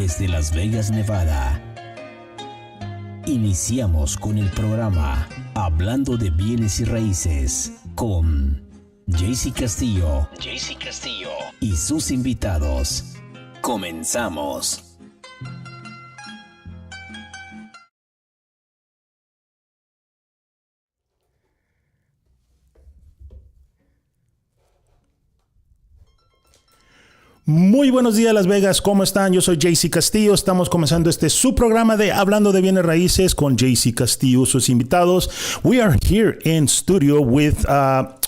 desde Las Vegas, Nevada. Iniciamos con el programa Hablando de bienes y raíces con Castillo y sus invitados. Comenzamos. Muy buenos días, Las Vegas. ¿Cómo están? Yo soy Castillo. Estamos comenzando su programa de Hablando de Bienes Raíces con Castillo, sus invitados. We are here in studio with,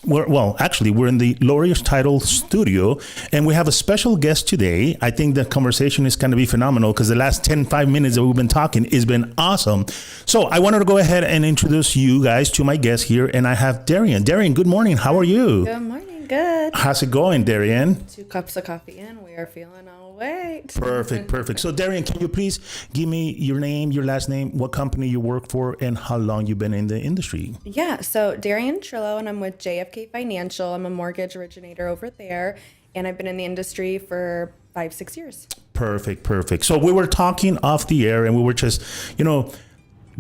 we're in the Lawyer's Title studio, and we have a special guest today. I think the conversation is going to be phenomenal because the last 5 minutes that we've been talking has been awesome. So I wanted to go ahead and introduce you guys to my guest here, and I have Darian. Darian, good morning. How are you? Good morning. Good. How's it going, Darian? 2 cups of coffee in. We are feeling all right. Perfect. So, Darian, can you please give me your name, your last name, what company you work for, and how long you've been in the industry? Yeah. So, Darian Trillo, and I'm with JFK Financial. I'm a mortgage originator over there, and I've been in the industry for 5-6 years. Perfect. So, we were talking off the air, and we were just,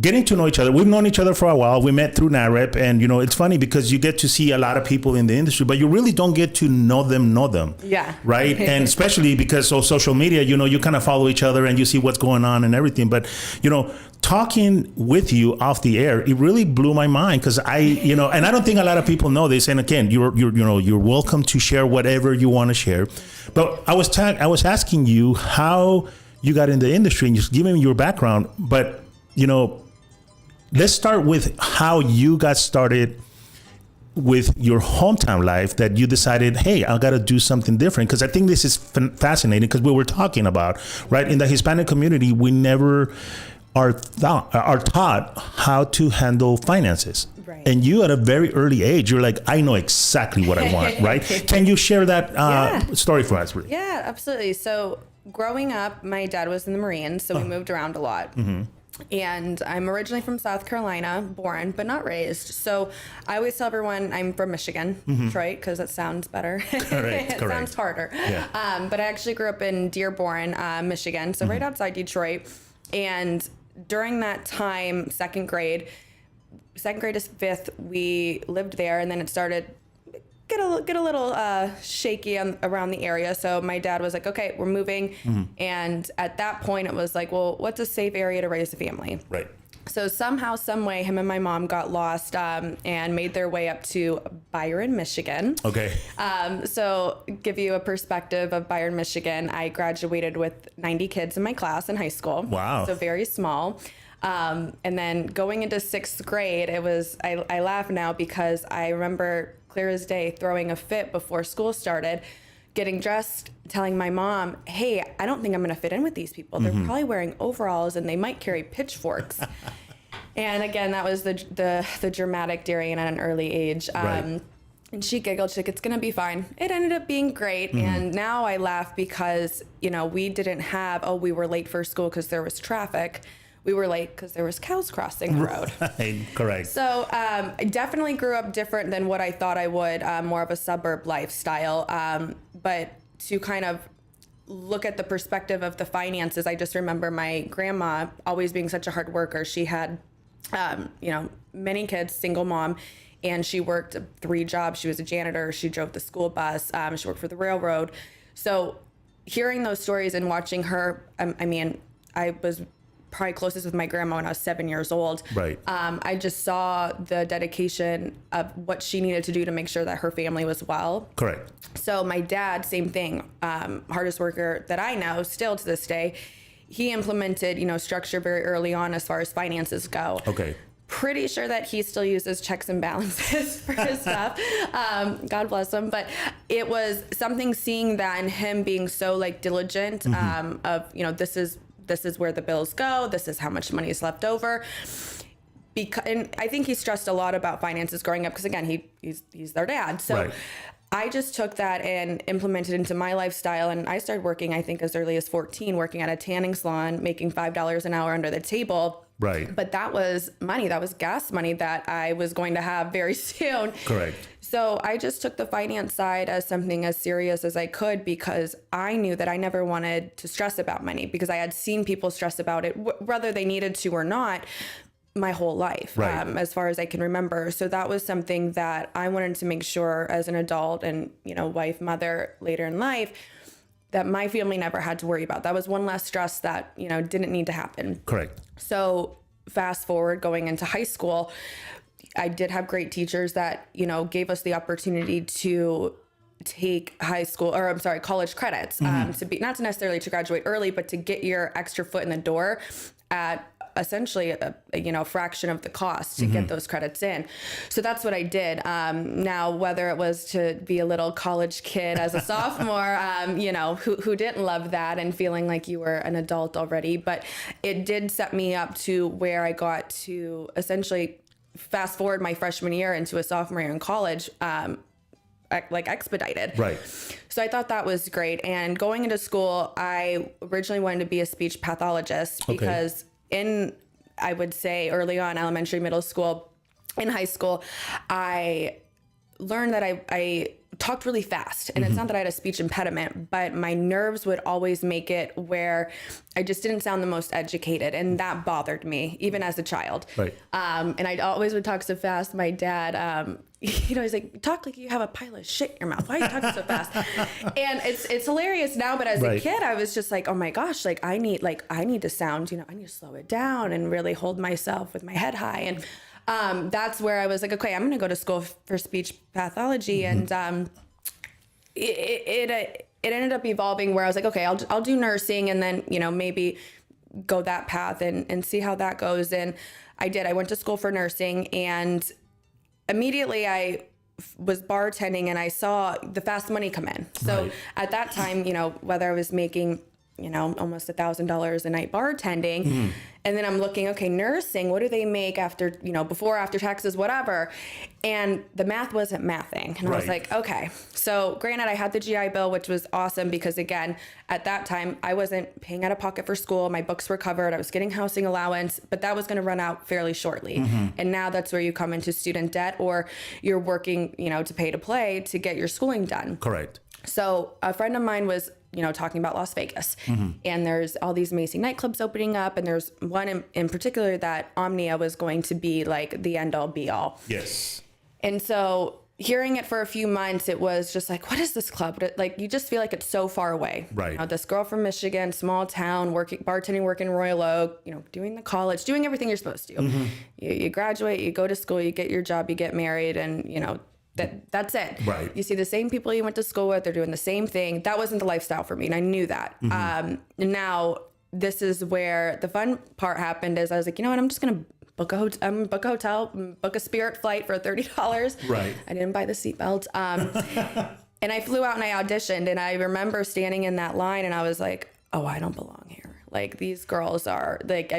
getting to know each other. We've known each other for a while. We met through NAREP, and it's funny because you get to see a lot of people in the industry, but you really don't get to know them. Yeah. Right. And especially because of social media, you kind of follow each other and you see what's going on and everything. But, talking with you off the air, it really blew my mind because and I don't think a lot of people know this. And again, you're welcome to share whatever you want to share. But I was asking you how you got in the industry and just giving me your background. But let's start with how you got started with your hometown life, that you decided, hey, I got to do something different. Because I think this is fascinating because we were talking about, right, in the Hispanic community, we never are taught how to handle finances. Right. And you at a very early age, you're like, I know exactly what I want, right? Can you share that story for us, really? Yeah, absolutely. So growing up, my dad was in the Marines, so we moved around a lot. Mm-hmm. And I'm originally from South Carolina, born, but not raised. So I always tell everyone I'm from Michigan, Detroit, because it sounds better. Correct. Sounds harder. Yeah. But I actually grew up in Dearborn, Michigan, so right outside Detroit. And during that time, second grade to 5th, we lived there, and then it started get a little shaky around the area. So my dad was like, okay, we're moving. Mm-hmm. And at that point it was like, well, what's a safe area to raise a family? Right. So somehow, some way, him and my mom got lost and made their way up to Byron, Michigan. Okay. So give you a perspective of Byron, Michigan, I graduated with 90 kids in my class in high school. Wow. So very small. And then going into 6th grade, it was, I laugh now because I remember clear as day throwing a fit before school started, getting dressed, telling my mom, hey, I don't think I'm going to fit in with these people. They're probably wearing overalls and they might carry pitchforks. And again, that was the dramatic Darian at an early age. Right. And she giggled. She's like, it's going to be fine. It ended up being great. Mm-hmm. And now I laugh because, we didn't have, we were late for school because there was traffic. We were late because there was cows crossing the road. Right, correct. So I definitely grew up different than what I thought I would, more of a suburb lifestyle. But to kind of look at the perspective of the finances, I just remember my grandma always being such a hard worker. She had, many kids, single mom, and she worked 3 jobs. She was a janitor. She drove the school bus. She worked for the railroad. So hearing those stories and watching her, I was probably closest with my grandma when I was 7 years old. Right. I just saw the dedication of what she needed to do to make sure that her family was well. Correct. So my dad, same thing, hardest worker that I know still to this day. He implemented, structure very early on as far as finances go. Okay. Pretty sure that he still uses checks and balances for his stuff. God bless him. But it was something, seeing that and him being so diligent of, this is where the bills go. This is how much money is left over. And I think he stressed a lot about finances growing up because, again, he's their dad. So right. I just took that and implemented into my lifestyle. And I started working, I think, as early as 14, working at a tanning salon, making $5 an hour under the table. Right. But that was money. That was gas money that I was going to have very soon. Correct. So I just took the finance side as something as serious as I could, because I knew that I never wanted to stress about money, because I had seen people stress about it, whether they needed to or not, my whole life, right. As far as I can remember. So that was something that I wanted to make sure as an adult and, wife, mother later in life, that my family never had to worry about. That was one less stress that, didn't need to happen. Correct. So fast forward going into high school, I did have great teachers that, gave us the opportunity to take college credits, to be, not to necessarily to graduate early, but to get your extra foot in the door at essentially a fraction of the cost to get those credits in. So that's what I did. Now, whether it was to be a little college kid as a sophomore, who didn't love that and feeling like you were an adult already, but it did set me up to where I got to essentially fast forward my freshman year into a sophomore year in college, expedited. Right. So I thought that was great. And going into school, I originally wanted to be a speech pathologist because I would say early on, elementary, middle school, in high school, I learned that I talked really fast. And it's not that I had a speech impediment, but my nerves would always make it where I just didn't sound the most educated. And that bothered me, even as a child. Right. And I always would talk so fast. My dad, he's like, talk like you have a pile of shit in your mouth. Why are you talking so fast? And it's hilarious now. But as a kid, I was just like, oh my gosh, I need to sound, I need to slow it down and really hold myself with my head high. And that's where I was like, okay, I'm going to go to school for speech pathology. And it ended up evolving where I was like, okay, I'll do nursing and then, maybe go that path and see how that goes. And I did. I went to school for nursing, and immediately I was bartending and I saw the fast money come in. So at that time, whether I was making, almost $1,000 a night bartending, and then I'm looking, okay, nursing, what do they make after, before, after taxes, whatever. And the math wasn't mathing. And I was like, okay. So granted, I had the GI Bill, which was awesome because, again, at that time, I wasn't paying out of pocket for school. My books were covered. I was getting housing allowance, but that was going to run out fairly shortly. And now that's where you come into student debt, or you're working, to pay to play to get your schooling done. Correct. So a friend of mine was, talking about Las Vegas, and there's all these amazing nightclubs opening up. And there's one in particular that Omnia was going to be like the end all be all. Yes. And so hearing it for a few months, it was just like, what is this club? Like, you just feel like it's so far away. Right. This girl from Michigan, small town, bartending, working in Royal Oak, doing the college, doing everything you're supposed to. You graduate, you go to school, you get your job, you get married, and, that's it. Right. You see the same people you went to school with, they're doing the same thing. That wasn't the lifestyle for me, and I knew that. Now, this is where the fun part happened is I was like, you know what, I'm just going to book a hotel, book a Spirit flight for $30. Right. I didn't buy the seatbelt. And I flew out and I auditioned, and I remember standing in that line and I was like, oh, I don't belong here. Like, these girls are like,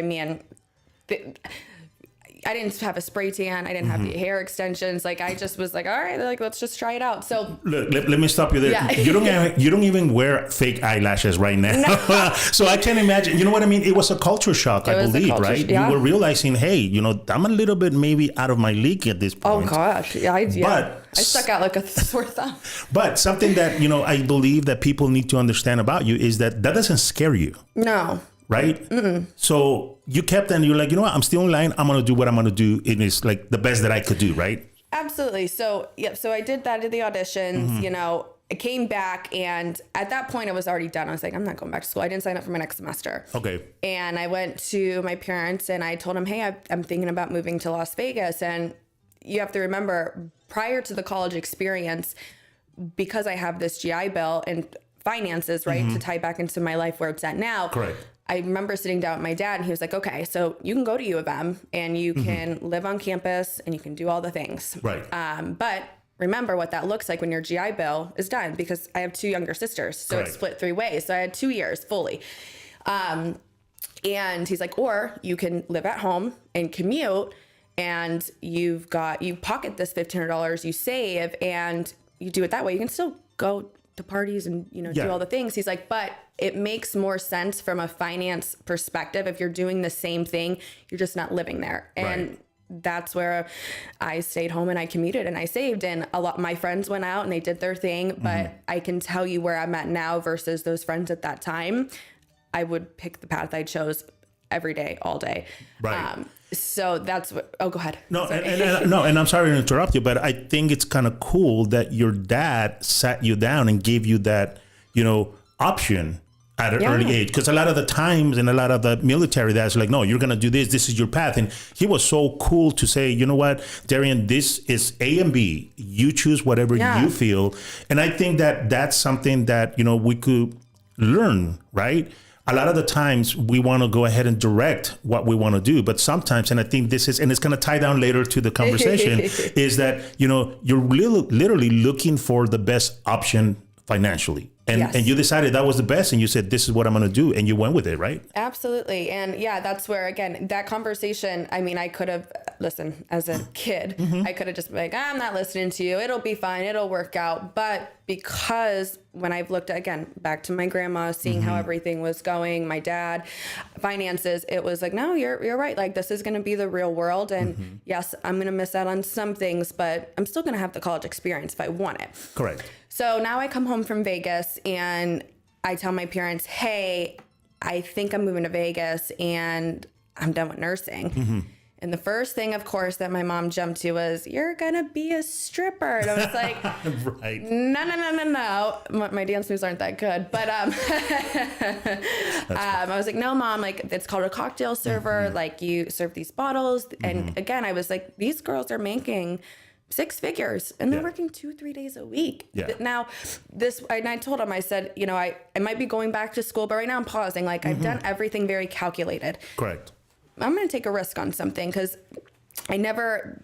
I didn't have a spray tan. I didn't have the hair extensions. Like, I just was like, all right, like, let's just try it out. So look, let me stop you there. Yeah. You don't even wear fake eyelashes right now. No. So I can't imagine. You know what I mean? It was a culture shock, I believe, right? Yeah. You were realizing, hey, I'm a little bit maybe out of my league at this point. Oh gosh, yeah. I stuck out like a sore thumb. But something that I believe that people need to understand about you is that doesn't scare you. No. Right? So you kept, and you're like, you know what? I'm still in line. I'm going to do what I'm going to do. It is like the best that I could do, right? Absolutely. So, so I did that at the auditions, I came back, and at that point I was already done. I was like, I'm not going back to school. I didn't sign up for my next semester. Okay. And I went to my parents and I told them, hey, I'm thinking about moving to Las Vegas. And you have to remember, prior to the college experience, because I have this GI Bill and finances, right, to tie back into my life where it's at now. Correct. I remember sitting down with my dad, and he was like, okay, so you can go to U of M and you can live on campus and you can do all the things. Right. But remember what that looks like when your GI Bill is done, because I have 2 younger sisters. So Correct. It's split 3 ways. So I had 2 years fully. And he's like, or you can live at home and commute, and you pocket this $1,500 you save, and you do it that way, you can still go to parties and, do all the things. He's like, but it makes more sense from a finance perspective. If you're doing the same thing, you're just not living there. And that's where I stayed home and I commuted and I saved. And a lot, my friends went out and they did their thing, but I can tell you where I'm at now versus those friends at that time. I would pick the path I chose every day, all day. Right. So that's what, go ahead. No, and I'm sorry to interrupt you, but I think it's kind of cool that your dad sat you down and gave you that, option at an early age. Because a lot of the times in a lot of the military, that's like, no, you're going to do this. This is your path. And he was so cool to say, you know what, Darian, this is A and B. You choose whatever you feel. And I think that that's something that, we could learn, right? A lot of the times we want to go ahead and direct what we want to do. But sometimes, and I think this is, and it's going to tie down later to the conversation, is that, you're literally looking for the best option financially. And you decided that was the best, and you said, this is what I'm going to do. And you went with it, right? Absolutely. And that's where, again, that conversation, I mean, I could have, listen, as a kid, I could have just been like, I'm not listening to you. It'll be fine. It'll work out. But because when I've looked at, again, back to my grandma, seeing how everything was going, my dad, finances, it was like, no, you're right. Like, this is going to be the real world. And yes, I'm going to miss out on some things, but I'm still going to have the college experience if I want it. Correct. So now I come home from Vegas and I tell my parents, hey, I think I'm moving to Vegas and I'm done with nursing. And the first thing, of course, that my mom jumped to was, you're going to be a stripper. And I was like, right. No. My dance moves aren't that good. But I was like, no, Mom, like, it's called a cocktail server. Like, you serve these bottles. And again, I was like, these girls are making 6 figures and they're working 2-3 days a week. Now and I told him, I said, I might be going back to school, but right now I'm pausing. Like, I've done everything very calculated. Correct. I'm going to take a risk on something because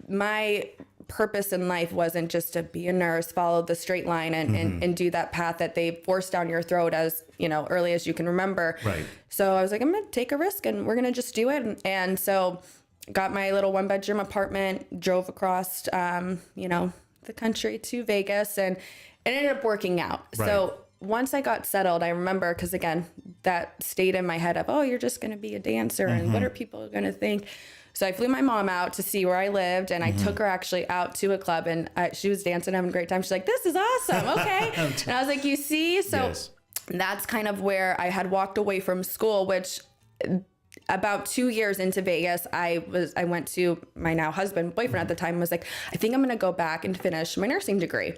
my purpose in life wasn't just to be a nurse, follow the straight line and do that path that they forced down your throat as, early as you can remember. Right. So I was like, I'm going to take a risk and we're going to just do it. And so got my little 1-bedroom apartment, drove across, the country to Vegas, and it ended up working out. Right. So once I got settled, I remember, because again, that stayed in my head of, oh, you're just going to be a dancer and what are people going to think? So I flew my mom out to see where I lived, and I took her actually out to a club, and she was dancing, having a great time. She's like, this is awesome. Okay. And I was like, you see? So that's kind of where I had walked away from school, which about 2 years into Vegas, I went to my now husband, boyfriend at the time, was like, I think I'm going to go back and finish my nursing degree.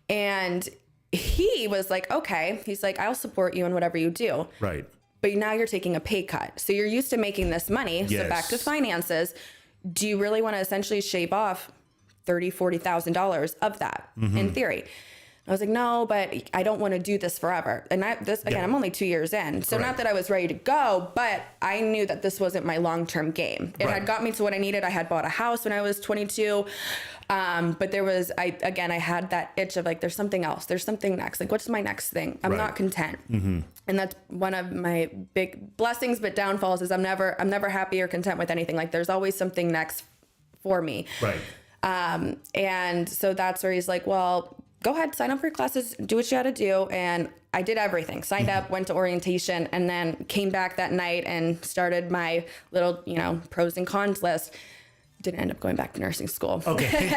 And he was like, okay. He's like, I'll support you in whatever you do. Right. But now you're taking a pay cut. So you're used to making this money. Yes. So back to finances. Do you really want to essentially shave off $30,000, $40,000 of that in theory? I was like, no, but I don't want to do this forever. And I'm only 2 years in. So not that I was ready to go, but I knew that this wasn't my long-term game. It had got me to what I needed. I had bought a house when I was 22. But there was, I had that itch of like, there's something else. There's something next. Like, what's my next thing? I'm not content. And that's one of my big blessings, but downfalls is I'm never happy or content with anything. Like, there's always something next for me. Right. And so that's where he's like, well, go ahead, sign up for your classes, do what you had to do. And I did everything, signed up, went to orientation, and then came back that night and started my little, pros and cons list. Didn't end up going back to nursing school. Okay.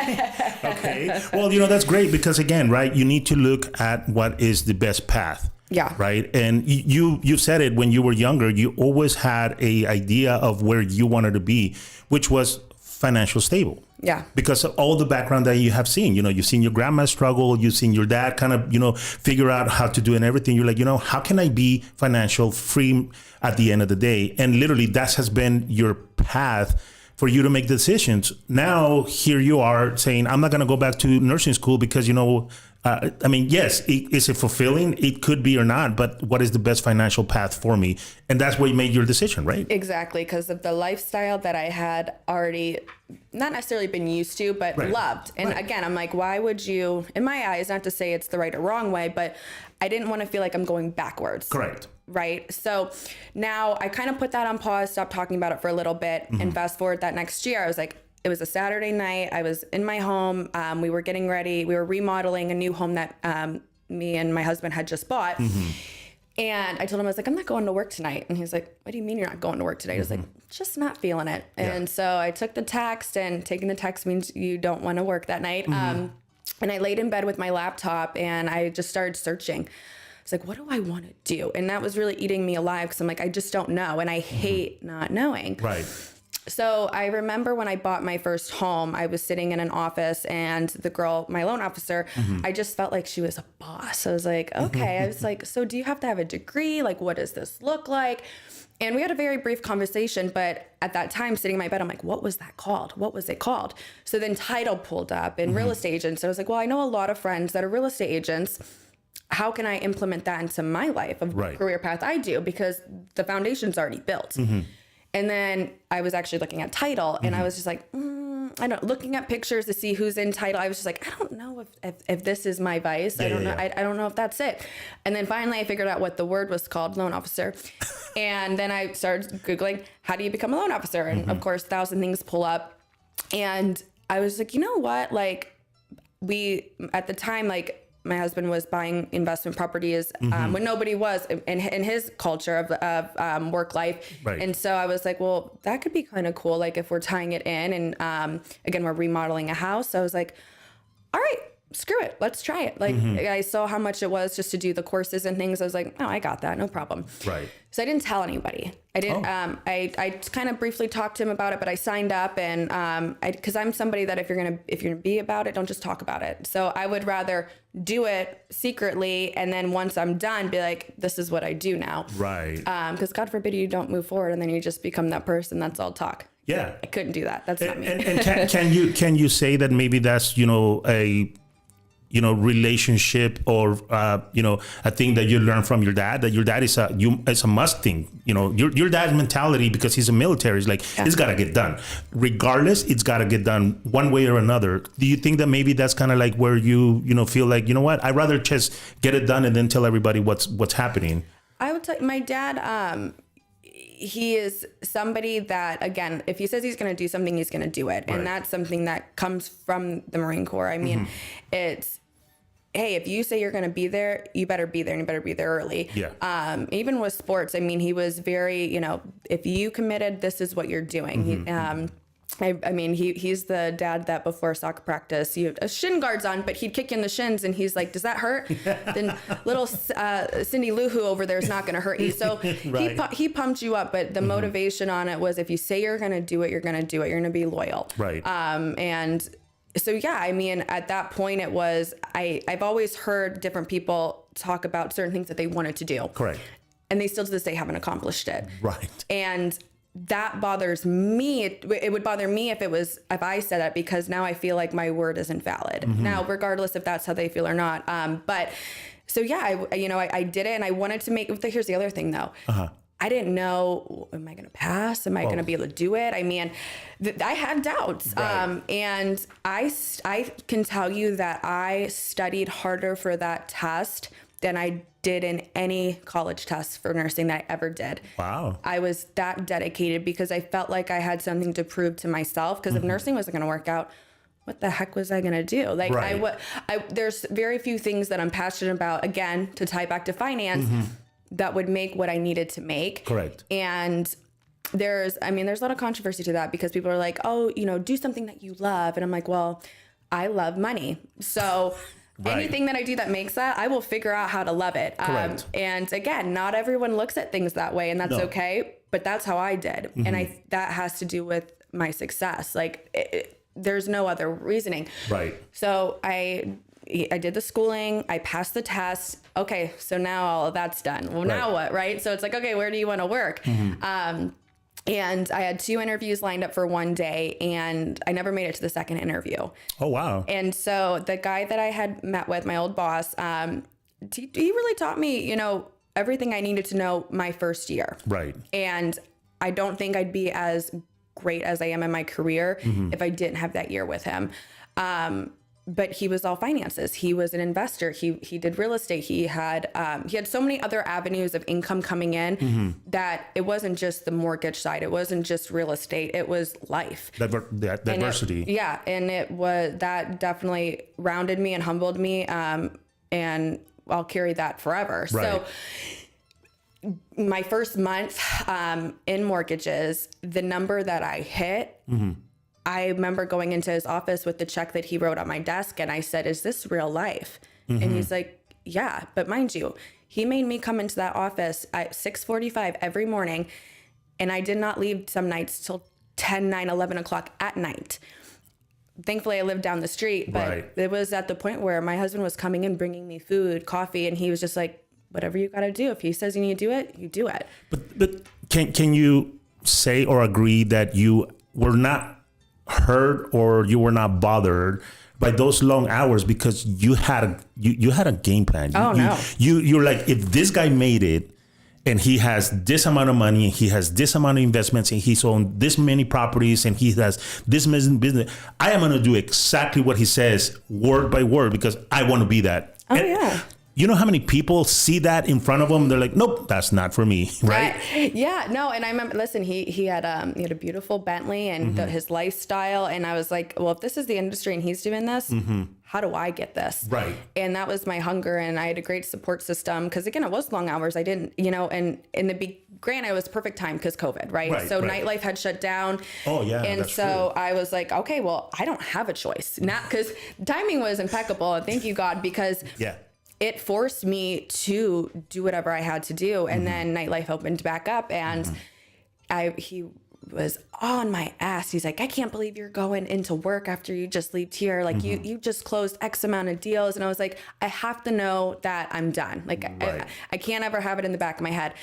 Okay. Well, that's great because again, right, you need to look at what is the best path. Yeah. Right. And you said it when you were younger, you always had a idea of where you wanted to be, which was financial stable. Yeah. Because of all the background that you have seen, you've seen your grandma struggle, you've seen your dad kind of, figure out how to do and everything. You're like, how can I be financial free at the end of the day? And literally that has been your path for you to make decisions. Now, here you are saying, I'm not going to go back to nursing school because, yes, is it fulfilling? It could be or not, but what is the best financial path for me? And that's what you made your decision, right? Exactly, because of the lifestyle that I had already not necessarily been used to, but loved. And again, I'm like, why would you, in my eyes, not to say it's the right or wrong way, but I didn't want to feel like I'm going backwards. Correct. Right. So now I kind of put that on pause, stopped talking about it for a little bit, and fast forward that next year, I was like, it was a Saturday night. I was in my home. We were getting ready. We were remodeling a new home that me and my husband had just bought. And I told him, I was like, I'm not going to work tonight. And he's like, what do you mean you're not going to work today? I was like, just not feeling it. And so I took the text, and taking the text means you don't want to work that night. And I laid in bed with my laptop, and I just started searching. I was like, what do I want to do? And that was really eating me alive, because I'm like, I just don't know. And I hate not knowing. Right. So I remember when I bought my first home, I was sitting in an office, and the girl, my loan officer, I just felt like she was a boss. I was like, okay. I was like, so do you have to have a degree? Like, what does this look like? And we had a very brief conversation, but at that time, sitting in my bed, I'm like, what was that called? What was it called? So then title pulled up, and real estate agents. So I was like, well, I know a lot of friends that are real estate agents. How can I implement that into my life, of career path I do? Because the foundation's already built. And then I was actually looking at title, and I was just like, I don't, looking at pictures to see who's in title. I was just like, I don't know if this is my vice. I don't know. I don't know if that's it. And then finally I figured out what the word was called, loan officer. And then I started Googling, how do you become a loan officer? And of course, 1,000 things pull up. And I was like, you know what? Like, at the time, like, my husband was buying investment properties when nobody was in his culture of work life. Right. And so I was like, well, that could be kind of cool. Like, if we're tying it in, and again, we're remodeling a house. So I was like, all right, screw it. Let's try it. Like, I saw how much it was just to do the courses and things. I was like, oh, I got that. No problem. Right. So I didn't tell anybody. I didn't, I kind of briefly talked to him about it, but I signed up, and, cause I'm somebody that if you're going to be about it, don't just talk about it. So I would rather do it secretly, and then once I'm done, be like, this is what I do now. Right. Cause God forbid you don't move forward, and then you just become that person that's all talk. Yeah. I couldn't do that. That's not me. And can you say that maybe that's, a relationship or, a thing that you learn from your dad, that your dad is a must thing, your dad's mentality, because he's a military, is like, it's got to get done regardless. It's got to get done one way or another. Do you think that maybe that's kind of like where you feel like, you know what, I'd rather just get it done and then tell everybody what's happening? I would tell you, my dad, he is somebody that, again, if he says he's going to do something, he's going to do it. Right. And that's something that comes from the Marine Corps. I mean, it's, hey, if you say you're going to be there, you better be there, and you better be there early. Yeah. Even with sports, I mean, he was very, if you committed, this is what you're doing. He's the dad that before soccer practice, you have shin guards on, but he'd kick you in the shins, and he's like, does that hurt? Then little Cindy Lou Who over there is not going to hurt you. So he pumped you up, but the motivation on it was, if you say you're going to do it, you're going to do it. You're going to be loyal. Right. And so, yeah, I mean, at that point it was, I've always heard different people talk about certain things that they wanted to do. Correct. And they still to this day haven't accomplished it. Right. And that bothers me. It would bother me if I said it, because now I feel like my word isn't valid. Now, regardless if that's how they feel or not. But so, yeah, I did it, and I wanted to here's the other thing though. I didn't know, am I going to pass? Am I going to be able to do it? I mean, I had doubts. Right. And I can tell you that I studied harder for that test than I did in any college test for nursing that I ever did. Wow. I was that dedicated because I felt like I had something to prove to myself, because if nursing wasn't going to work out, what the heck was I going to do? Like, right. There's very few things that I'm passionate about, again, to tie back to finance, that would make what I needed to make. Correct. And there's a lot of controversy to that, because people are like, oh, do something that you love. And I'm like, well, I love money. So right. Anything that I do that makes that, I will figure out how to love it. Correct. And again, not everyone looks at things that way, and that's okay, but that's how I did. And that has to do with my success. Like, there's no other reasoning. Right. So I did the schooling, I passed the test. Okay, so now all of that's done. Well, now what, right? So it's like, okay, where do you want to work? And I had 2 interviews lined up for one day, and I never made it to the second interview. Oh, wow. And so the guy that I had met with, my old boss, he really taught me, everything I needed to know my first year. Right. And I don't think I'd be as great as I am in my career if I didn't have that year with him. but he was all finances. He was an investor. He did real estate. He had so many other avenues of income coming in that it wasn't just the mortgage side. It wasn't just real estate. It was life. That diversity. And it was, that definitely rounded me and humbled me. And I'll carry that forever. Right. So my first month in mortgages, the number that I hit, I remember going into his office with the check that he wrote on my desk, and I said, "Is this real life?" And he's like, "Yeah." But mind you, he made me come into that office at 6:45 every morning, and I did not leave some nights till 10, 9, 11 o'clock at night. Thankfully, I lived down the street, but it was at the point where my husband was coming in, bringing me food, coffee, and he was just like, "Whatever you got to do. If he says you need to do it, you do it." But can you say or agree that you were not hurt or you were not bothered by those long hours because you had a game plan? You're like, if this guy made it and he has this amount of money and he has this amount of investments and he's owned this many properties and he has this business, I am going to do exactly what he says word by word because I want to be that. You know how many people see that in front of them? They're like, "Nope, that's not for me," right? Yeah, no. And I remember, listen, he had a beautiful Bentley and his lifestyle, and I was like, well, if this is the industry and he's doing this, how do I get this? Right. And that was my hunger, and I had a great support system because again, it was long hours. I didn't, and in the granted, it was perfect time because COVID, right? So nightlife had shut down. Oh yeah. And so I was like, okay, well, I don't have a choice now because timing was impeccable, and thank you God because it forced me to do whatever I had to do. And then nightlife opened back up, and he was on my ass. He's like, "I can't believe you're going into work after you just left here. Like you just closed X amount of deals." And I was like, I have to know that I'm done. Like I can't ever have it in the back of my head.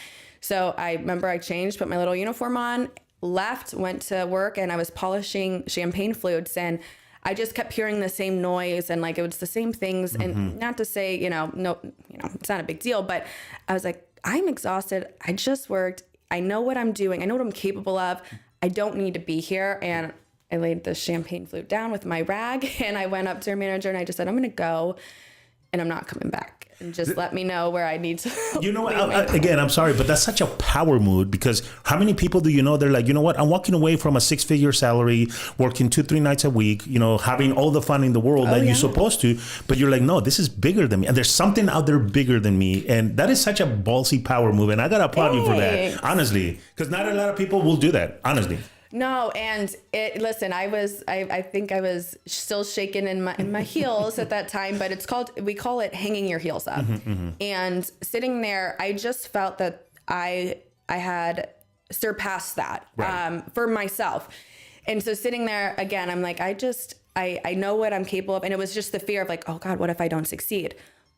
So I remember I changed, put my little uniform on, left, went to work, and I was polishing champagne flutes, and I just kept hearing the same noise and like it was the same things. And not to say, no, it's not a big deal, but I was like, I'm exhausted. I just worked. I know what I'm doing. I know what I'm capable of. I don't need to be here. And I laid the champagne flute down with my rag, and I went up to her manager and I just said, "I'm going to go and I'm not coming back. And just let me know where I need to." You know what? Again, I'm sorry, but that's such a power move because how many people do you know? They're like, "You know what? I'm walking away from a 6-figure salary, working 2-3 nights a week, having all the fun in the world that you're supposed to." But you're like, "No, this is bigger than me. And there's something out there bigger than me." And that is such a ballsy power move. And I got to applaud you for that, honestly, because not a lot of people will do that, honestly. No, and listen, I think I was still shaking in my heels at that time, but we call it hanging your heels up. And sitting there, I just felt that I had surpassed that for myself. And so sitting there again, I'm like, I know what I'm capable of. And it was just the fear of like, oh God, what if I don't succeed?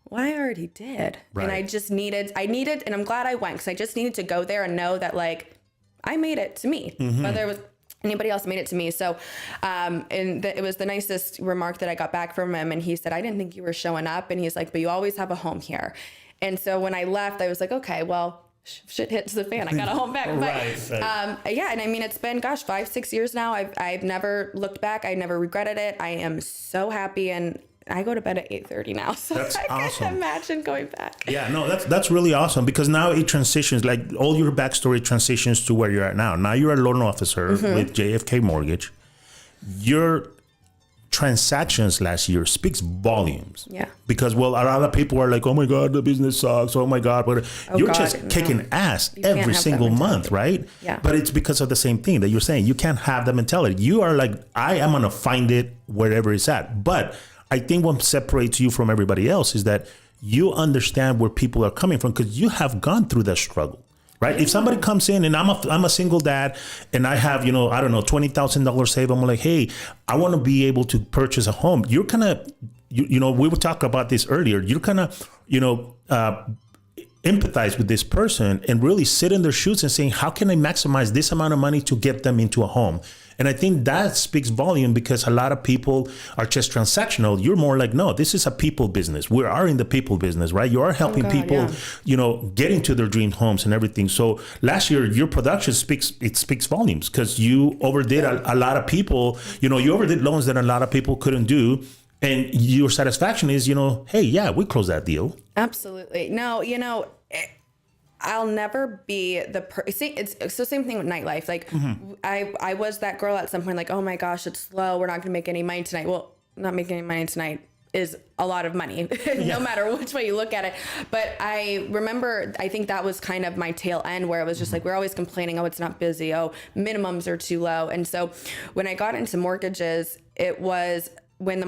Well, I already did. And I needed, and I'm glad I went because I just needed to go there and know that like, I made it to me, whether it was anybody else made it to me. So, it was the nicest remark that I got back from him. And he said, "I didn't think you were showing up." And he's like, "But you always have a home here." And so when I left, I was like, okay, well, shit hits the fan. I got a home back. But, yeah. And I mean, it's been, 5-6 years now. I've never looked back. I never regretted it. I am so happy. And I go to bed at 8:30 now, so that's I awesome. can't imagine going back. Yeah, no, that's really awesome because now it transitions, like all your backstory transitions to where you're at now. Now you're a loan officer with JFK Mortgage. Your transactions last year speaks volumes. Yeah. Because, well, a lot of people are like, "Oh my God, the business sucks. Oh my God." But you're just kicking ass every single month, right? Yeah. But it's because of the same thing that you're saying. You can't have the mentality. You are like, I am going to find it wherever it's at. But I think what separates you from everybody else is that you understand where people are coming from because you have gone through that struggle, right? Yeah. If somebody comes in and I'm a single dad and I have, $20,000 saved, I'm like, "Hey, I want to be able to purchase a home." You're kind of, we were talking about this earlier. You're kind of, empathize with this person and really sit in their shoes and saying, how can I maximize this amount of money to get them into a home? And I think that speaks volume because a lot of people are just transactional. You're more like, no, this is a people business. We are in the people business, right? You are helping people, get into their dream homes and everything. So last year, your production speaks volumes because you overdid a lot of people. You overdid loans that a lot of people couldn't do. And your satisfaction is, hey, yeah, we closed that deal. Absolutely. No, I'll never be it's the same thing with nightlife. Like I was that girl at some point, like, oh my gosh, it's slow. We're not going to make any money tonight. Well, not making any money tonight is a lot of money, no matter which way you look at it. But I remember, I think that was kind of my tail end, where it was just like, we're always complaining, oh, it's not busy. Oh, minimums are too low. And so when I got into mortgages, it was when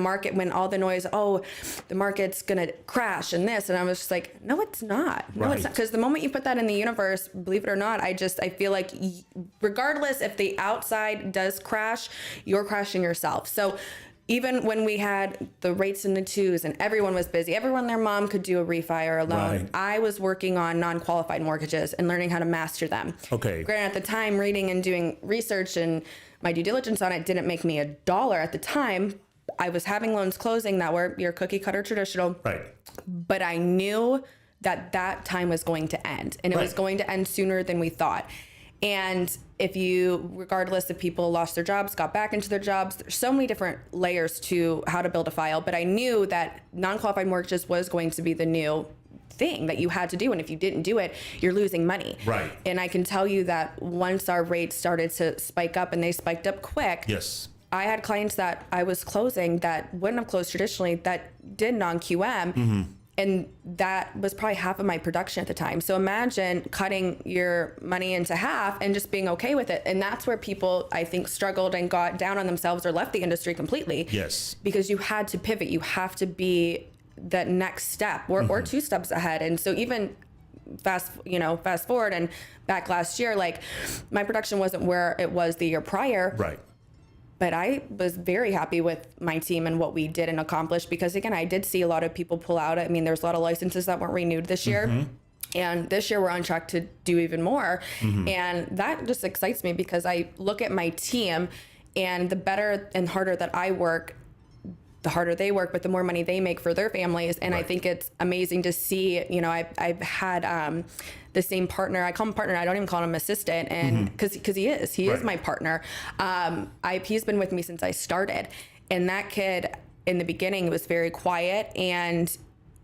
all the noise, oh, the market's going to crash and this. And I was just like, no, it's not. No, it's not. Because the moment you put that in the universe, believe it or not, I feel like regardless if the outside does crash, you're crashing yourself. So even when we had the rates in the twos and everyone was busy, everyone and their mom could do a refi or a loan. Right. I was working on non-qualified mortgages and learning how to master them. Okay. Granted, at the time, reading and doing research and my due diligence on it didn't make me $1 at the time. I was having loans closing that were your cookie cutter traditional. Right. But I knew that time was going to end, and it was going to end sooner than we thought. And regardless if people lost their jobs, got back into their jobs, there's so many different layers to how to build a file. But I knew that non-qualified mortgages was going to be the new thing that you had to do. And if you didn't do it, you're losing money. Right. And I can tell you that once our rates started to spike up, and they spiked up quick. Yes. I had clients that I was closing that wouldn't have closed traditionally that did non-QM. And that was probably half of my production at the time. So imagine cutting your money into half and just being okay with it. And that's where people, I think, struggled and got down on themselves or left the industry completely. Yes. Because you had to pivot. You have to be that next step or 2 steps ahead. And so even fast forward and back last year, like my production wasn't where it was the year prior. Right. But I was very happy with my team and what we did and accomplished, because again, I did see a lot of people pull out. I mean, there's a lot of licenses that weren't renewed this year. And this year we're on track to do even more. And that just excites me, because I look at my team, and the better and harder that I work, the harder they work, but the more money they make for their families. And I think it's amazing to see, I've had the same partner. I call him partner. I don't even call him assistant. And because he is my partner. He's been with me since I started. And that kid in the beginning was very quiet, and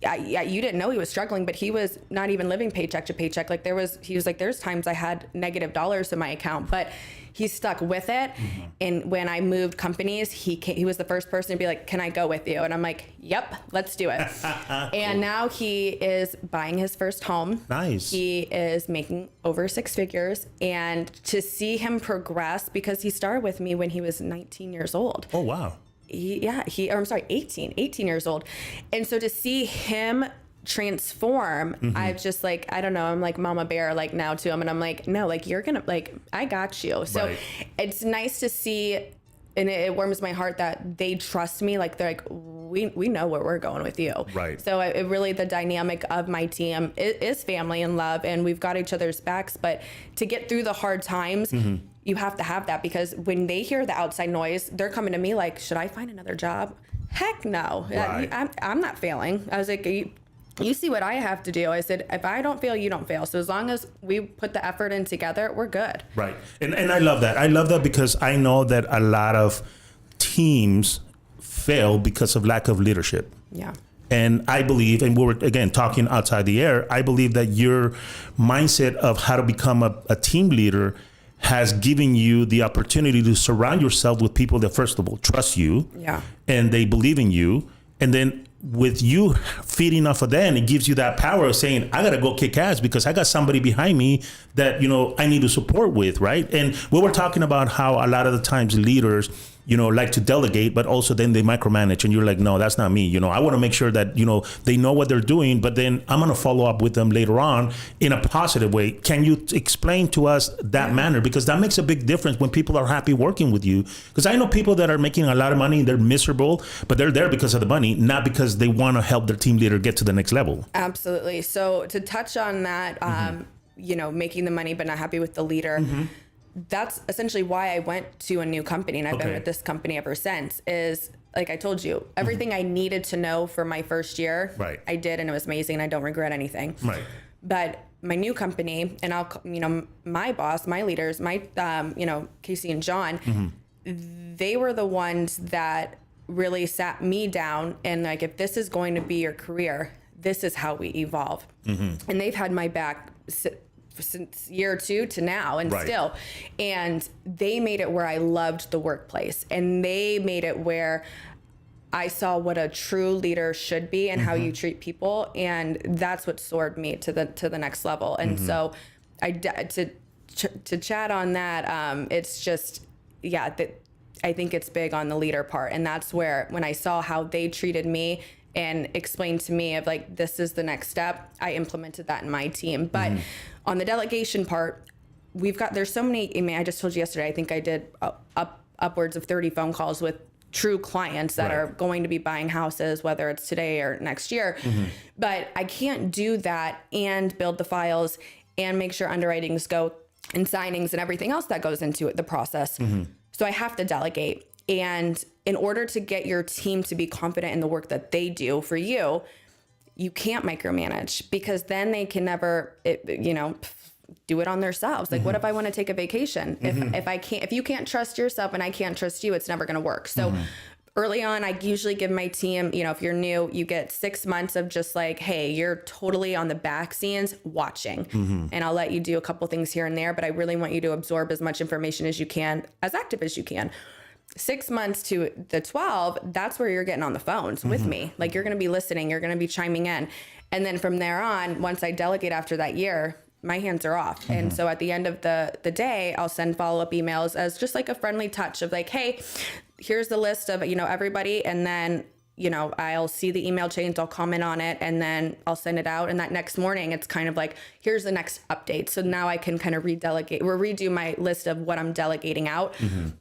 you didn't know he was struggling, but he was not even living paycheck to paycheck. Like he was like, there's times I had negative dollars in my account, but he stuck with it. And when I moved companies, he was the first person to be like, can I go with you? And I'm like, yep, let's do it. And now he is buying his first home. Nice. He is making over 6 figures, and to see him progress, because he started with me when he was 19 years old. Oh, wow. 18 years old. And so to see him transform, I've just like, I don't know, I'm like mama bear like now to him, and I'm like, no, like you're gonna, like, I got you. So it's nice to see, and it warms my heart that they trust me. Like they're like, we know where we're going with you. Right. So it really, the dynamic of my team is family and love, and we've got each other's backs. But to get through the hard times, you have to have that, because when they hear the outside noise, they're coming to me like, should I find another job? Heck no. Right. I'm not failing. I was like, you see what I have to do. I said, if I don't fail, you don't fail. So as long as we put the effort in together, we're good. Right. And I love that. I love that, because I know that a lot of teams fail because of lack of leadership. Yeah. And I believe, and we were, again, talking outside the air, I believe that your mindset of how to become a team leader has given you the opportunity to surround yourself with people that, first of all, trust you. Yeah. And they believe in you. And then with you feeding off of that, and it gives you that power of saying, I got to go kick ass because I got somebody behind me that, I need to support with, right? And we were talking about how a lot of the times leaders, like to delegate, but also then they micromanage, and you're like, no, that's not me. I want to make sure that, they know what they're doing, but then I'm going to follow up with them later on in a positive way. Can you explain to us that manner? Because that makes a big difference when people are happy working with you. Because I know people that are making a lot of money and they're miserable, but they're there because of the money, not because they want to help their team leader get to the next level. Absolutely. So to touch on that, making the money, but not happy with the leader, that's essentially why I went to a new company, and I've been with this company ever since. Is like I told you, everything I needed to know for my first year, I did, and it was amazing, and I don't regret anything. Right. But my new company, and my boss, my leaders, my Casey and John, they were the ones that really sat me down and like, if this is going to be your career, this is how we evolve. And they've had my back since year 2 to now and still. And they made it where I loved the workplace, and they made it where I saw what a true leader should be and how you treat people. And that's what soared me to the next level. And so to chat on that, it's just, I think it's big on the leader part. And that's where, when I saw how they treated me and explained to me of like, this is the next step, I implemented that in my team. But on the delegation part, there's so many, I mean, I just told you yesterday, I think I did upwards of 30 phone calls with true clients that are going to be buying houses, whether it's today or next year. But I can't do that and build the files and make sure underwritings go and signings and everything else that goes into it, the process. So I have to delegate. And in order to get your team to be confident in the work that they do for you, you can't micromanage, because then they can never, do it on themselves. Like, what if I want to take a vacation? If you can't trust yourself and I can't trust you, it's never going to work. So early on, I usually give my team, if you're new, you get 6 months of just like, hey, you're totally on the back scenes watching, and I'll let you do a couple things here and there, but I really want you to absorb as much information as you can, as active as you can. 6 months to the 12, that's where you're getting on the phones with me. Like, you're going to be listening, you're going to be chiming in. And then from there on, once I delegate after that year, my hands are off. And so at the end of the day, I'll send follow-up emails as just like a friendly touch of like, hey, here's the list of, everybody. And then, I'll see the email chains, I'll comment on it, and then I'll send it out. And that next morning, it's kind of like, here's the next update. So now I can kind of redo my list of what I'm delegating out.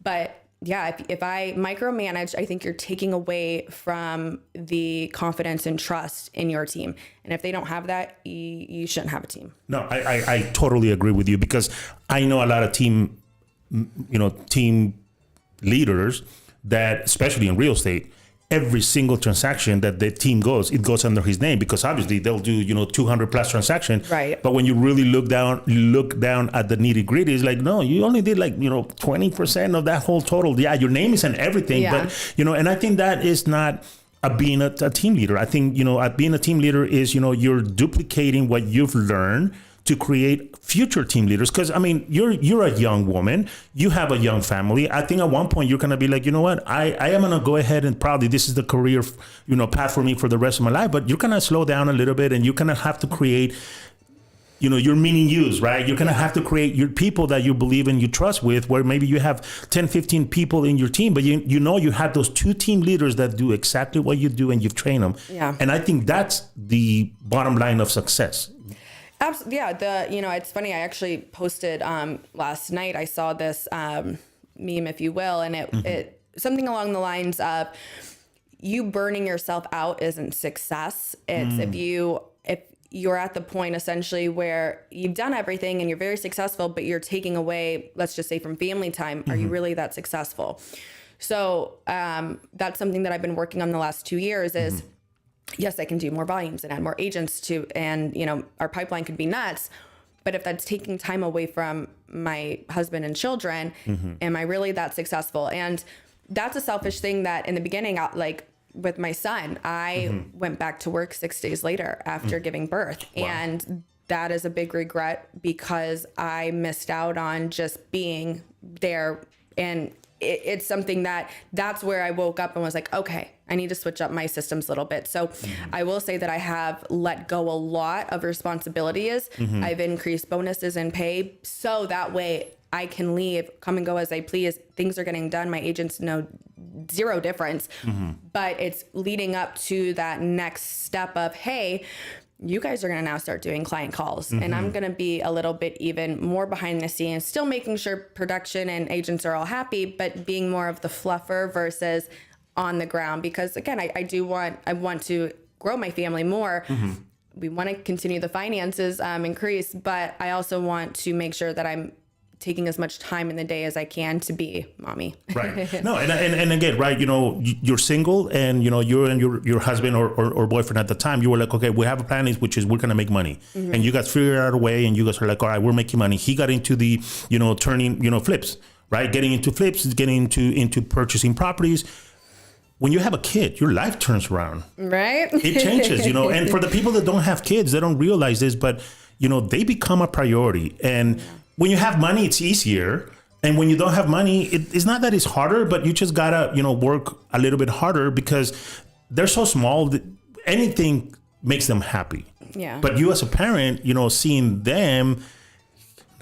But yeah, if I micromanage, I think you're taking away from the confidence and trust in your team. And if they don't have that, you shouldn't have a team. No, I totally agree with you, because I know a lot of team leaders that, especially in real estate, every single transaction that the team it goes under his name, because obviously they'll do 200 plus transactions. Right. But when you really look down at the nitty gritty, it's like, no, you only did 20% of that whole total. Yeah, your name is in everything, but and I think that is not being a team leader. I think being a team leader is you're duplicating what you've learned to create future team leaders. Because I mean, you're a young woman, you have a young family. I think at one point you're gonna be like, you know what, I am gonna go ahead and probably this is the career path for me for the rest of my life. But you're gonna slow down a little bit, and you're gonna have to create your meaning use, right? You're gonna have to create your people that you believe and you trust with, where maybe you have 10, 15 people in your team, but you have those 2 team leaders that do exactly what you do, and you've trained them. Yeah. And I think that's the bottom line of success. Absolutely. Yeah. It's funny. I actually posted last night. I saw this meme, if you will, and it something along the lines of, you burning yourself out isn't success. It's if you're at the point essentially where you've done everything and you're very successful, but you're taking away, let's just say, from family time. Are you really that successful? So that's something that I've been working on the last 2 years is, yes, I can do more volumes and add more agents and our pipeline could be nuts. But if that's taking time away from my husband and children, am I really that successful? And that's a selfish thing that in the beginning, like with my son, I went back to work 6 days later after giving birth. Wow. And that is a big regret, because I missed out on just being there. And it's something that's where I woke up and was like, okay, I need to switch up my systems a little bit. So I will say that I have let go a lot of responsibilities. I've increased bonuses and pay, so that way I can leave, come and go as I please. Things are getting done. My agents know zero difference, but it's leading up to that next step of, hey, you guys are going to now start doing client calls, and I'm going to be a little bit even more behind the scenes, still making sure production and agents are all happy, but being more of the fluffer versus on the ground. Because again, I want to grow my family more. We want to continue the finances increase, but I also want to make sure that I'm taking as much time in the day as I can to be mommy. Right. No, and again, right, you're single, and you and your husband or boyfriend at the time, you were like, okay, we have a plan, which is we're gonna make money. And you guys figured out a way, and you guys are like, all right, we're making money. He got into the turning flips, right? Getting into flips, getting into purchasing properties. when you have a kid, your life turns around. Right? It changes, and for the people that don't have kids, they don't realize this, but, they become a priority. And when you have money, it's easier. And when you don't have money, it's not that it's harder, but you just gotta, work a little bit harder because they're so small that anything makes them happy. Yeah. But you as a parent, seeing them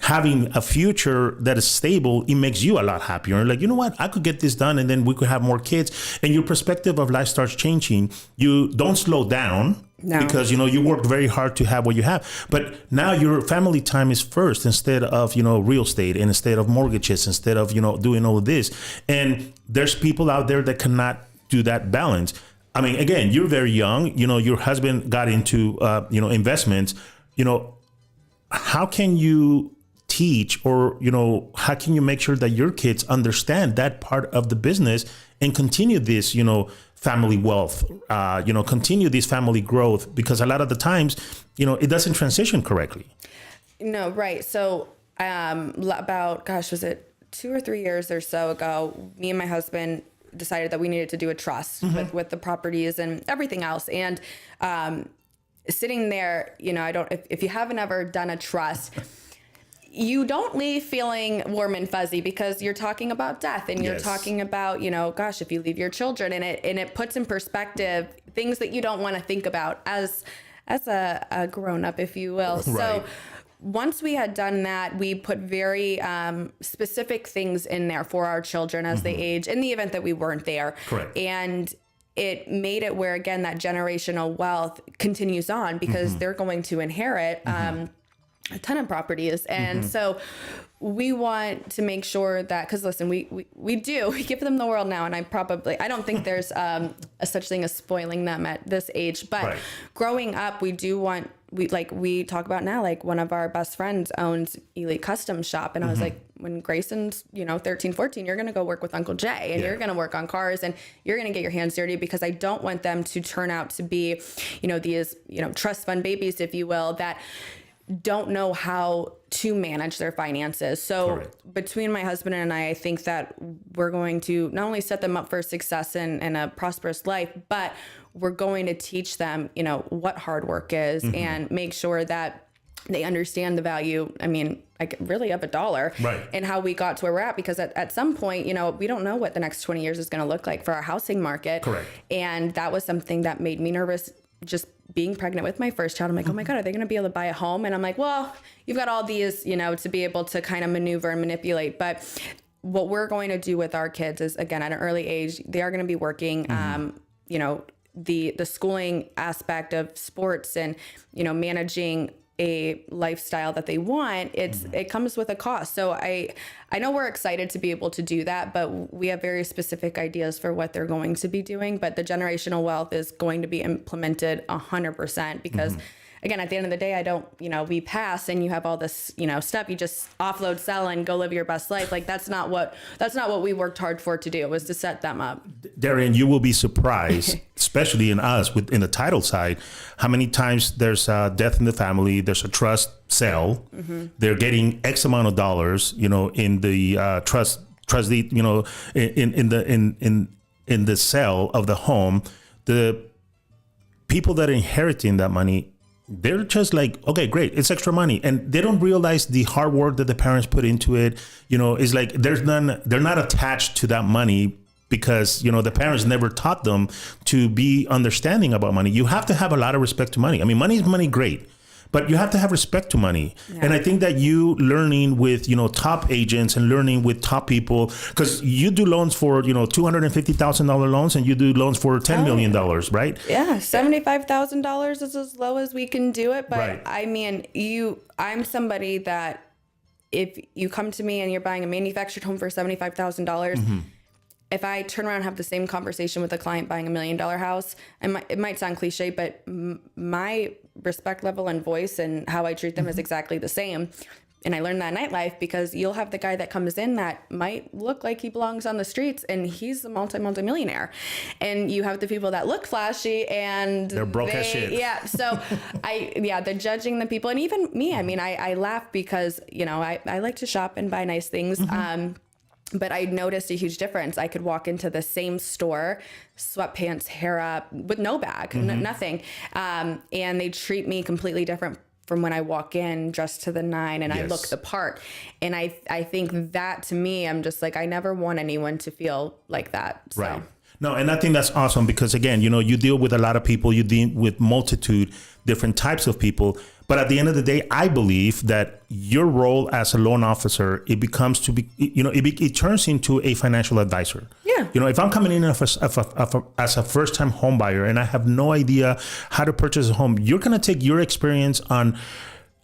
having a future that is stable, it makes you a lot happier. Like, you know what, I could get this done and then we could have more kids. And your perspective of life starts changing. You don't slow down. No. Because, you worked very hard to have what you have. But now your family time is first instead of, real estate, and instead of mortgages, instead of, doing all of this. And there's people out there that cannot do that balance. I mean, again, you're very young. Your husband got into, investments. How can you teach or, how can you make sure that your kids understand that part of the business and continue this, family wealth, continue this family growth? Because a lot of the times, it doesn't transition correctly. No, right. So about, was it 2 or 3 years or so ago, me and my husband decided that we needed to do a trust with the properties and everything else. And sitting there, if you haven't ever done a trust, you don't leave feeling warm and fuzzy because you're talking about death and you're talking about, if you leave your children, and it puts in perspective things that you don't want to think about as a grown up, if you will. Right. So once we had done that, we put very specific things in there for our children as they age in the event that we weren't there. Correct. And it made it where, again, that generational wealth continues on because they're going to inherit a ton of properties. And so we want to make sure that, because listen, we give them the world now. And I don't think there's a such thing as spoiling them at this age, but growing up, we talk about now, like one of our best friends owns Elite Custom Shop. And I was like, when Grayson's, 13, 14, you're going to go work with Uncle Jay and you're going to work on cars and you're going to get your hands dirty, because I don't want them to turn out to be, these, trust fund babies, if you will, that don't know how to manage their finances. So between my husband and I think that we're going to not only set them up for success and a prosperous life, but we're going to teach them, what hard work is and make sure that they understand the value, really of a dollar, and how we got to where we're at. Because at some point, we don't know what the next 20 years is going to look like for our housing market. Correct. And that was something that made me nervous. Just being pregnant with my first child, I'm like, oh my God, are they going to be able to buy a home? And I'm like, well, you've got all these, to be able to kind of maneuver and manipulate. But what we're going to do with our kids is, again, at an early age, they are going to be working, the schooling aspect of sports and, managing a lifestyle that they want, it comes with a cost. So I know we're excited to be able to do that, but we have very specific ideas for what they're going to be doing. But the generational wealth is going to be implemented 100%, because again, at the end of the day, I don't, we pass and you have all this, stuff, you just offload, sell, and go live your best life. Like that's not what we worked hard for to do, was to set them up. Darian, you will be surprised, especially in us in the title side, how many times there's death in the family, there's a trust sale, they're getting X amount of dollars, in the trust deed, in the sale of the home. The people that are inheriting that money, they're just like, okay, great, it's extra money. And they don't realize the hard work that the parents put into it. It's like they're not attached to that money because, the parents never taught them to be understanding about money. You have to have a lot of respect to money. Money is money, great. But you have to have respect to money. Yeah. And I think that you learning with, top agents and learning with top people, because you do loans for, $250,000 loans, and you do loans for $10 million, right? Yeah. $75,000 is as low as we can do it. But I'm somebody that if you come to me and you're buying a manufactured home for $75,000, if I turn around and have the same conversation with a client buying $1 million house, it might sound cliche, but my respect level and voice and how I treat them is exactly the same. And I learned that in nightlife, because you'll have the guy that comes in that might look like he belongs on the streets and he's a multi-millionaire. And you have the people that look flashy and they're broke as shit. Yeah. So they're judging the people. And even me, I laugh because, I like to shop and buy nice things. But I noticed a huge difference. I could walk into the same store, sweatpants, hair up, with no bag, nothing. And they treat me completely different from when I walk in dressed to the nine and I look the part. And I think that to me, I'm just like, I never want anyone to feel like that. So. Right. No, and I think that's awesome because, again, you know, you deal with a lot of people, you deal with multitude, different types of people. But at the end of the day, I believe that your role as a loan officer, it becomes to be, you know, it turns into a financial advisor. Yeah. You know, if I'm coming in as a first-time home buyer and I have no idea how to purchase a home, you're going to take your experience on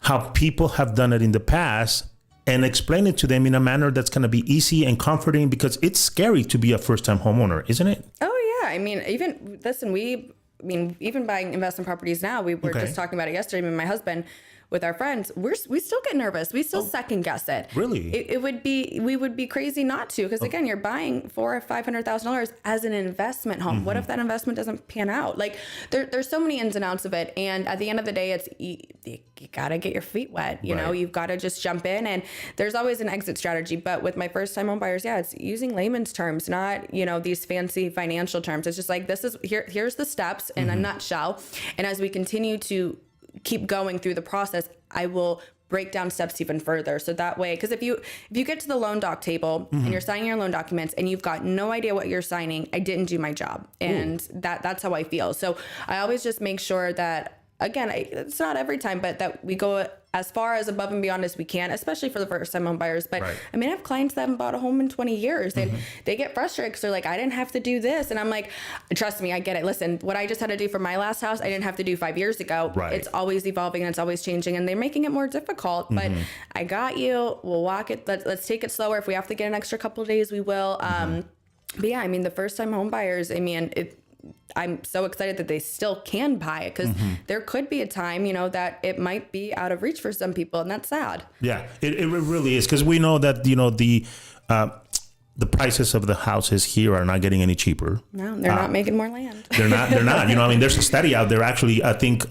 how people have done it in the past and explain it to them in a manner that's going to be easy and comforting, because it's scary to be a first-time homeowner, isn't it? Oh, yeah. I mean, even buying investment properties now, we were just talking about it yesterday, me and my husband, with our friends, we still get nervous. We still second guess it. Really? We would be crazy not to, because again, you're buying $400,000 or $500,000 as an investment home. What if that investment doesn't pan out? Like there's so many ins and outs of it. And at the end of the day, it's, you gotta get your feet wet. You know, you've got to just jump in, and there's always an exit strategy. But with my first time home buyers, it's using layman's terms, not, you know, these fancy financial terms. It's just like, here's the steps in a nutshell. And as we continue to keep going through the process, I will break down steps even further. So that way, because if you get to the loan doc table and you're signing your loan documents and you've got no idea what you're signing, I didn't do my job. And that's how I feel. So I always just make sure that, again, it's not every time, but that we go as far as above and beyond as we can, especially for the first time home buyers. But I mean, I have clients that haven't bought a home in 20 years and they get frustrated because they're like, I didn't have to do this. And I'm like, trust me, I get it. Listen, what I just had to do for my last house, I didn't have to do 5 years ago. It's always evolving and it's always changing, and they're making it more difficult, but I got you. We'll walk it. Let's take it slower. If we have to get an extra couple of days, we will. But yeah, I mean, the first time home buyers, I mean, I'm so excited that they still can buy it, because there could be a time, you know, that it might be out of reach for some people, and that's sad. Yeah, it really is, because we know that, you know, the prices of the houses here are not getting any cheaper. No, they're not making more land. They're not. You know, I mean, there's a study out there. Actually, I think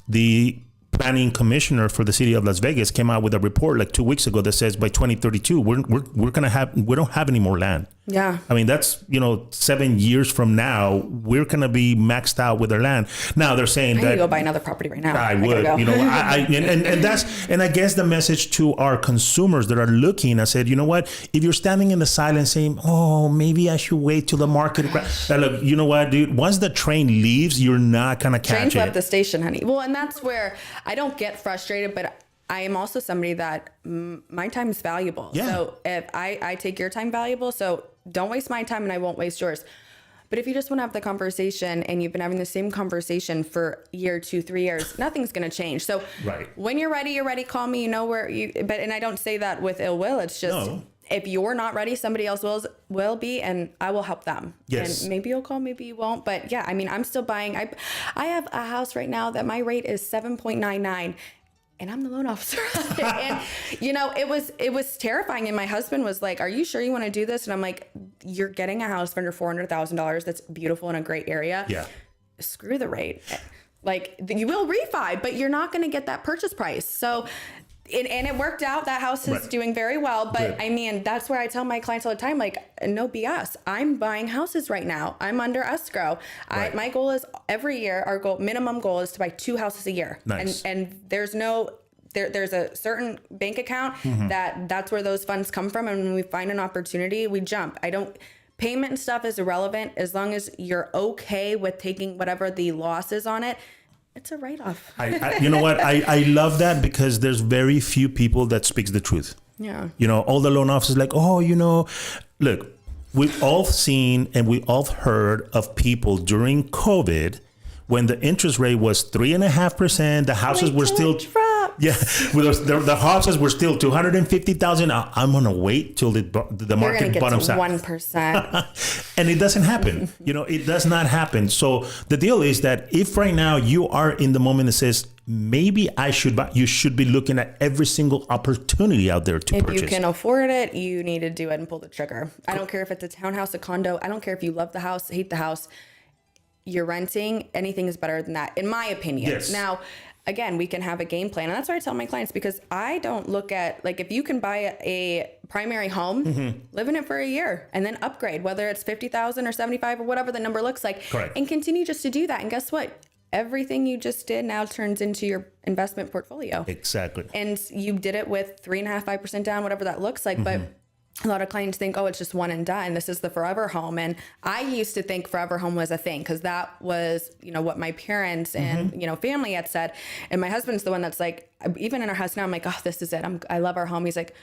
the planning commissioner for the city of Las Vegas came out with a report like 2 weeks ago that says by 2032 we don't have any more land. Yeah. I mean, that's, you know, 7 years from now, we're going to be maxed out with our land. Now they're saying that I need to go buy another property right now. I would, you know, and I guess the message to our consumers that are looking, I said, you know what, if you're standing in the silence saying, oh, maybe I should wait till the market. Look, you know what, dude, once the train leaves, you're not going to catch Train's it. left the station, honey. Well, and that's where I don't get frustrated, but I am also somebody that my time is valuable. Yeah. So if I take your time valuable, so don't waste my time and I won't waste yours. But if you just want to have the conversation and you've been having the same conversation for a year, 2, 3 years, nothing's going to change. So when you're ready, call me, you know where and I don't say that with ill will. It's just, if you're not ready, somebody else will be, and I will help them. Yes. And maybe you'll call, maybe you won't. But yeah, I mean, I'm still buying. I have a house right now that my rate is 7.99. And I'm the loan officer. And, you know, it was terrifying. And my husband was like, are you sure you want to do this? And I'm like, you're getting a house for under $400,000 that's beautiful in a great area. Yeah. Screw the rate. Like, you will refi, but you're not going to get that purchase price. So, and it worked out. That house is doing very well. But I mean, that's where I tell my clients all the time, like, no BS. I'm buying houses right now. I'm under escrow. My goal is every year, minimum goal is to buy 2 houses a year. Nice. And there's there's a certain bank account that's where those funds come from. And when we find an opportunity, we jump. Payment and stuff is irrelevant as long as you're okay with taking whatever the loss is on it. It's a write-off. You know what? I love that, because there's very few people that speaks the truth. Yeah. You know, all the loan officers like, oh, you know, look, we've all seen and we all heard of people during COVID when the interest rate was 3.5%, the houses were still the houses were still $250,000. I'm gonna wait till the market bottoms out. 1%, and it doesn't happen. You know, it does not happen. So the deal is that if right now you are in the moment that says maybe I should buy, you should be looking at every single opportunity out there to purchase. If you can afford it, you need to do it and pull the trigger. I don't care if it's a townhouse, a condo. I don't care if you love the house, hate the house. You're renting, anything is better than that, in my opinion. Yes. Now, again, we can have a game plan. And that's what I tell my clients, because I don't look at, like, if you can buy a primary home, live in it for a year and then upgrade, whether it's 50,000 or 75 or whatever the number looks like, Correct. and continue just to do that. And guess what? Everything you just did now turns into your investment portfolio. Exactly. And you did it with 3.5%, 5% down, whatever that looks like. But a lot of clients think, oh, it's just one and done. This is the forever home. And I used to think forever home was a thing, because that was, what my parents and, family had said. And my husband's the one that's like, even in our house now, I'm like, oh, this is it. I love our home. He's like,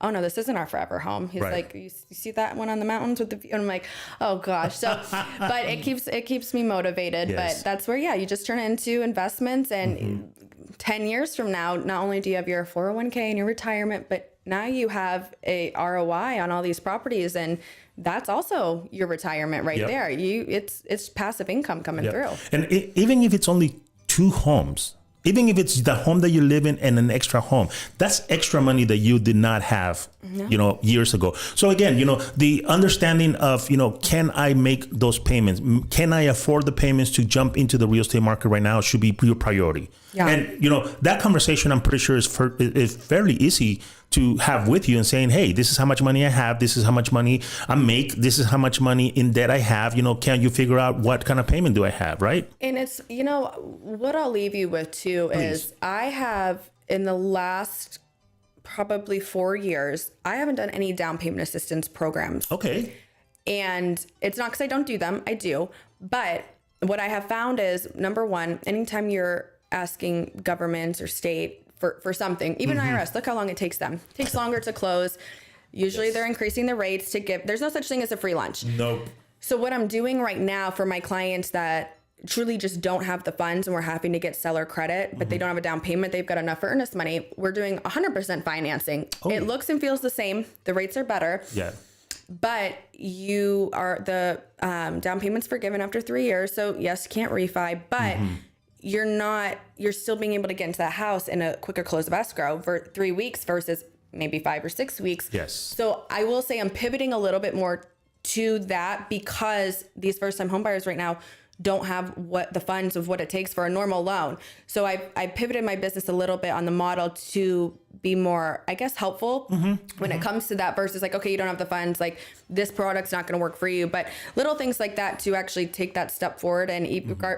oh no, this isn't our forever home. He's right. like, you see that one on the mountains with the view? And I'm like, oh gosh. So, but it keeps me motivated. Yes. But that's where, you just turn it into investments. And 10 years from now, not only do you have your 401k and your retirement, but now you have a ROI on all these properties, and that's also your retirement right there. It's passive income coming through. And even if it's only 2 homes, even if it's the home that you live in and an extra home, that's extra money that you did not have, years ago. So again, the understanding of, can I make those payments? Can I afford the payments to jump into the real estate market right now should be your priority. Yeah. And, that conversation, I'm pretty sure is fairly easy to have with you, and saying, hey, this is how much money I have. This is how much money I make. This is how much money in debt I have. Can you figure out what kind of payment do I have, right? And it's, what I'll leave you with too is I have, in the last probably 4 years, I haven't done any down payment assistance programs. Okay. And it's not because I don't do them. I do. But what I have found is, number one, anytime you're asking governments or state for something, even IRS, look how long it takes them. It takes longer to close. Usually they're increasing the rates to give. There's no such thing as a free lunch. Nope. So what I'm doing right now for my clients that truly just don't have the funds and we're having to get seller credit, but they don't have a down payment, they've got enough for earnest money, we're doing 100% financing. Oh. It looks and feels the same. The rates are better. Yeah. But the down payment's forgiven after 3 years. So yes, you can't refi, but you're still being able to get into that house in a quicker close of escrow for 3 weeks versus maybe 5 or 6 weeks. Yes. So I will say I'm pivoting a little bit more to that, because these first time home buyers right now don't have the funds of what it takes for a normal loan. So I pivoted my business a little bit on the model to be more, I guess, helpful when it comes to that, versus like, okay, you don't have the funds, like this product's not going to work for you. But little things like that to actually take that step forward, and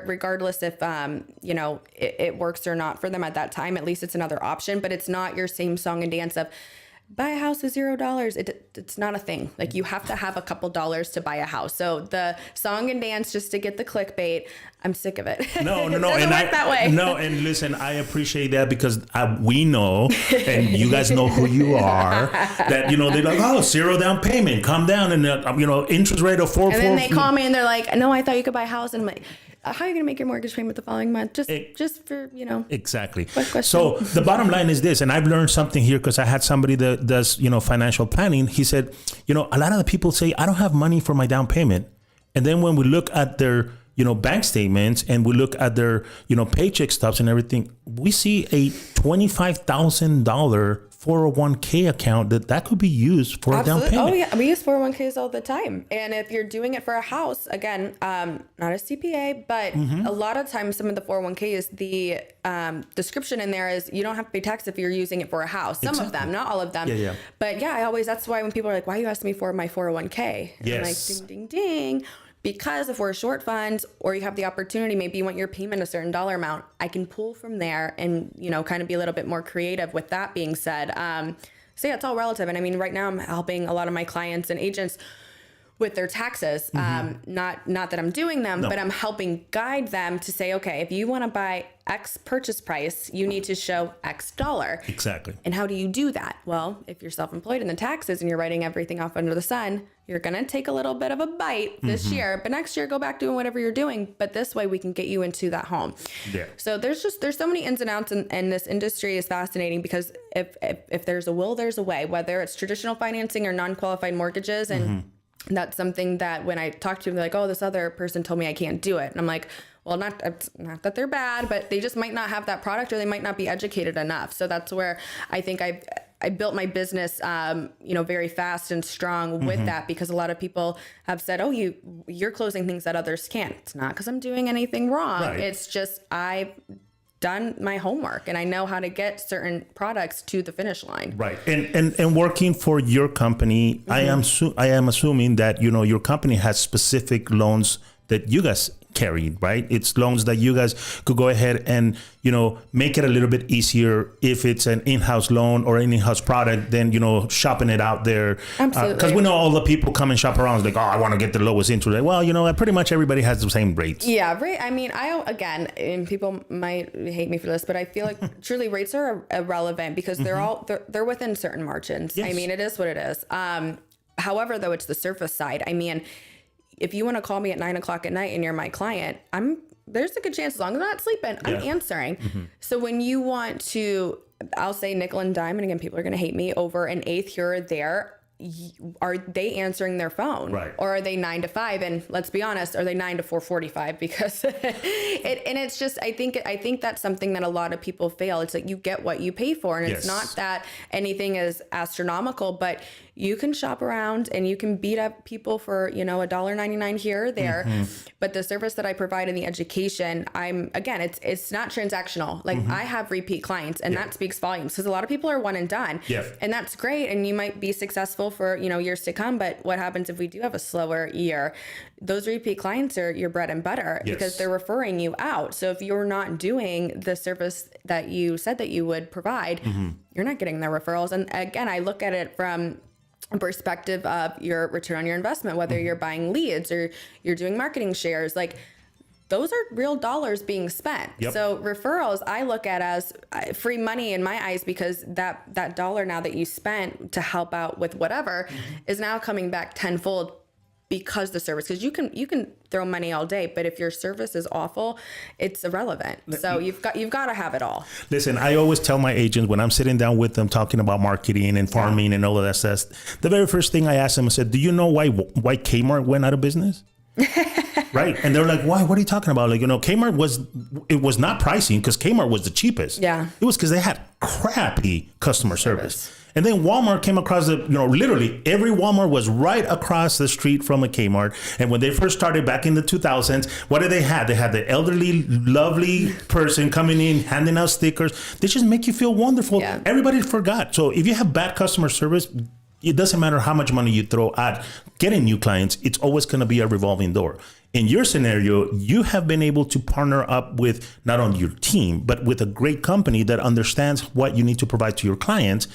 regardless if, it works or not for them at that time, at least it's another option. But it's not your same song and dance of, buy a house with $0. It's not a thing. Like, you have to have a couple dollars to buy a house. So the song and dance just to get the clickbait, I'm sick of it. No. It doesn't work that way. No, and listen, I appreciate that, because we know, and you guys know who you are, that, they're like, 0 down payment, calm down, and, interest rate of 4. And then they call me and they're like, no, I thought you could buy a house. And I'm like, how are you going to make your mortgage payment the following month? Just for, Exactly. So the bottom line is this, and I've learned something here, because I had somebody that does, financial planning. He said, a lot of the people say, I don't have money for my down payment. And then when we look at their, bank statements, and we look at their, paycheck stubs and everything, we see a $25,000 401k account that could be used for Absolutely. a down payment. Oh yeah, we use 401ks all the time. And if you're doing it for a house, again, not a CPA, but a lot of times some of the 401ks, the description in there is you don't have to pay tax if you're using it for a house. Some of them, not all of them. Yeah. But yeah, that's why when people are like, why are you asking me for my 401k? And I'm like, ding, ding, ding. Because if we're short funds, or you have the opportunity, maybe you want your payment a certain dollar amount, I can pull from there and, kind of be a little bit more creative with that being said. So yeah, it's all relative. And I mean, right now I'm helping a lot of my clients and agents with their taxes. Not that I'm doing them, but I'm helping guide them to say, okay, if you want to buy X purchase price, you need to show X dollar. Exactly. And how do you do that? Well, if you're self-employed in the taxes and you're writing everything off under the sun, you're going to take a little bit of a bite this year, but next year go back doing whatever you're doing. But this way we can get you into that home. Yeah. So there's so many ins and outs, and this industry is fascinating, because if there's a will, there's a way, whether it's traditional financing or non-qualified mortgages. And that's something that when I talk to them, they're like, oh, this other person told me I can't do it. And I'm like, well, not that they're bad, but they just might not have that product, or they might not be educated enough. So that's where I think I built my business, very fast and strong with that, because a lot of people have said, oh, you're closing things that others can't. It's not because I'm doing anything wrong. Right. It's just I done my homework and I know how to get certain products to the finish line. Right. And working for your company, I am assuming that, your company has specific loans that you guys carry, right? It's loans that you guys could go ahead and, make it a little bit easier if it's an in-house loan or an in-house product than, shopping it out there. Absolutely. Because we know all the people come and shop around like, I want to get the lowest interest. Well, pretty much everybody has the same rates. Yeah, right. I mean, and people might hate me for this, but I feel like truly rates are irrelevant because they're within certain margins. Yes. I mean, it is what it is. However, though, it's the surface side. I mean, if you want to call me at 9:00 at night and you're my client, there's a good chance, as long as I'm not sleeping, I'm answering. So when you want to, I'll say nickel and dime, and again, people are going to hate me over an eighth here or there. Are they answering their phone? Right. Or are they 9 to 5? And let's be honest, are they 9 to 4:45? Because it's just, I think that's something that a lot of people fail. It's like you get what you pay for. And it's not that anything is astronomical, but you can shop around and you can beat up people for, $1.99 here or there. But the service that I provide in the education, it's not transactional. Like I have repeat clients and that speaks volumes because a lot of people are one and done. And that's great. And you might be successful for, years to come. But what happens if we do have a slower year? Those repeat clients are your bread and butter because they're referring you out. So if you're not doing the service that you said that you would provide, you're not getting their referrals. And again, I look at it from a perspective of your return on your investment, whether you're buying leads or you're doing marketing shares, like those are real dollars being spent. So referrals, I look at as free money in my eyes because that dollar now that you spent to help out with whatever is now coming back tenfold because the service, because you can throw money all day, but if your service is awful, it's irrelevant. So you've got to have it all. Listen, I always tell my agents when I'm sitting down with them talking about marketing and farming and all of that stuff, the very first thing I ask them, I said, do you know why Kmart went out of business? Right. And they're like, why? What are you talking about? Like, Kmart was not pricing because Kmart was the cheapest. Yeah. It was because they had crappy customer service. And then Walmart came across literally every Walmart was right across the street from a Kmart. And when they first started back in the 2000s, what did they have? They had the elderly, lovely person coming in, handing out stickers. They just make you feel wonderful. Yeah. Everybody forgot. So if you have bad customer service, it doesn't matter how much money you throw at getting new clients. It's always going to be a revolving door. In your scenario, you have been able to partner up with not only your team, but with a great company that understands what you need to provide to your clients.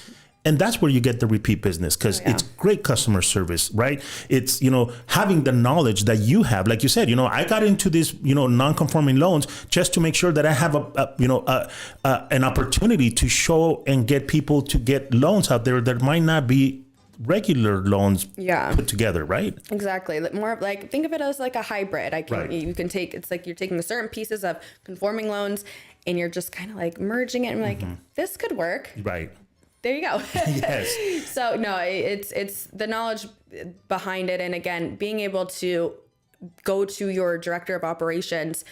And that's where you get the repeat business because it's great customer service, right? It's, having the knowledge that you have. Like you said, I got into this, non-conforming loans just to make sure that I have an opportunity to show and get people to get loans out there that might not be regular loans put together, right? Exactly. More like, think of it as like a hybrid. You can take, it's like you're taking the certain pieces of conforming loans and you're just kind of like merging it and like, this could work. Right. There you go. Yes. So no, it's the knowledge behind it. And again, being able to go to your director of operations,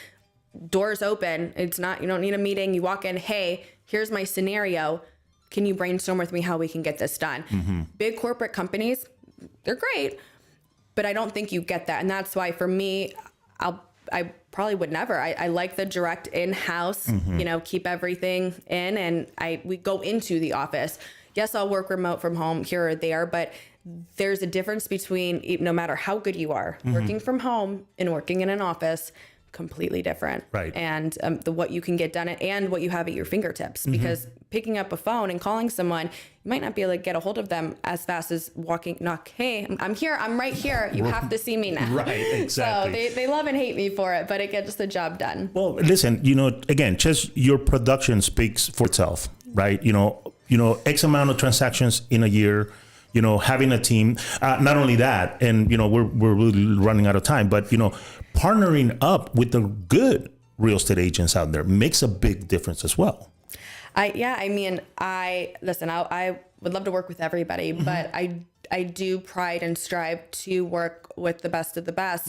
doors open. It's not, you don't need a meeting. You walk in, hey, here's my scenario. Can you brainstorm with me how we can get this done? Big corporate companies, they're great, but I don't think you get that. And that's why for me, I probably would never. I like the direct in-house, keep everything in and we go into the office. Yes, I'll work remote from home here or there, but there's a difference between, no matter how good you are, working from home and working in an office, completely different. Right. And what you can get done and what you have at your fingertips, because picking up a phone and calling someone, you might not be able to get a hold of them as fast as hey, I'm here, I'm right here. You have to see me now. Right, exactly. So they love and hate me for it, but it gets the job done. Well, listen, again, just your production speaks for itself, right? X amount of transactions in a year, having a team, not only that, and, we're really running out of time, but, partnering up with the good real estate agents out there makes a big difference as well. I would love to work with everybody, but I do pride and strive to work with the best of the best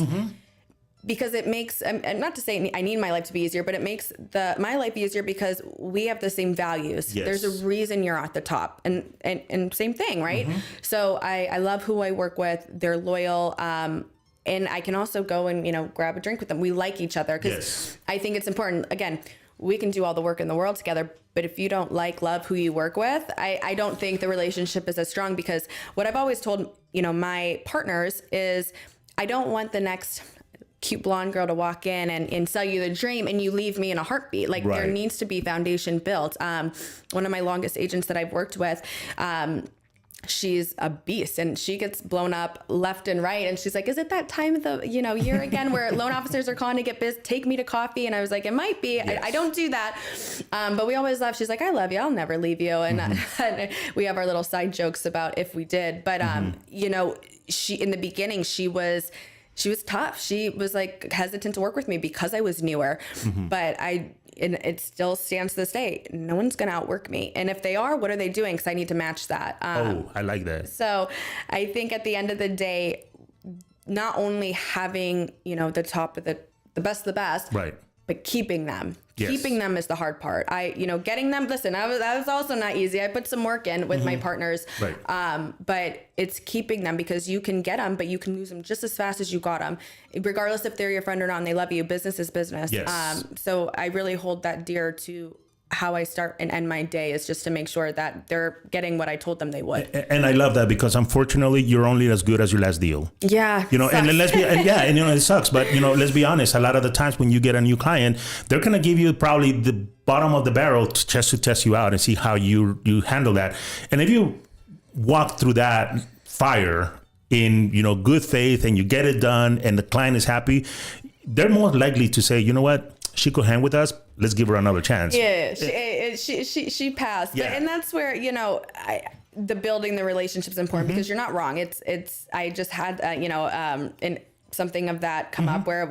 because it makes, and not to say I need my life to be easier, but it makes my life easier because we have the same values. Yes. There's a reason you're at the top and same thing, right? So I love who I work with. They're loyal. And I can also go and, grab a drink with them. We like each other because I think it's important. Again, we can do all the work in the world together. But if you don't love who you work with, I don't think the relationship is as strong, because what I've always told, my partners is I don't want the next cute blonde girl to walk in and sell you the dream and you leave me in a heartbeat. Like there needs to be foundation built. One of my longest agents that I've worked with, she's a beast and she gets blown up left and right. And she's like, is it that time of the, year again where loan officers are calling to get biz, take me to coffee? And I was like, it might be, I don't do that. But we always laugh. She's like, I love you. I'll never leave you. And, and we have our little side jokes about if we did, but, she, in the beginning, she was tough. She was like hesitant to work with me because I was newer, but and it still stands to this day. No one's going to outwork me. And if they are, what are they doing? Because I need to match that. I like that. So I think at the end of the day, not only having, the top of the best of the best, right, but keeping them. Yes. Keeping them is the hard part. Getting them, listen, that was also not easy. I put some work in with my partners, right. But it's keeping them, because you can get them, but you can lose them just as fast as you got them, regardless if they're your friend or not, and they love you. Business is business. Yes. So I really hold that dear to how I start and end my day, is just to make sure that they're getting what I told them they would. And I love that, because unfortunately you're only as good as your last deal. Yeah. And let's be, it sucks, but let's be honest. A lot of the times when you get a new client, they're going to give you probably the bottom of the barrel just to test you out and see how you handle that. And if you walk through that fire in, good faith, and you get it done and the client is happy, they're more likely to say, you know what, she could hang with us. Let's give her another chance. Yeah, she passed. Yeah. And that's where, the building the relationship's important, because you're not wrong. I just had, in something of that come up where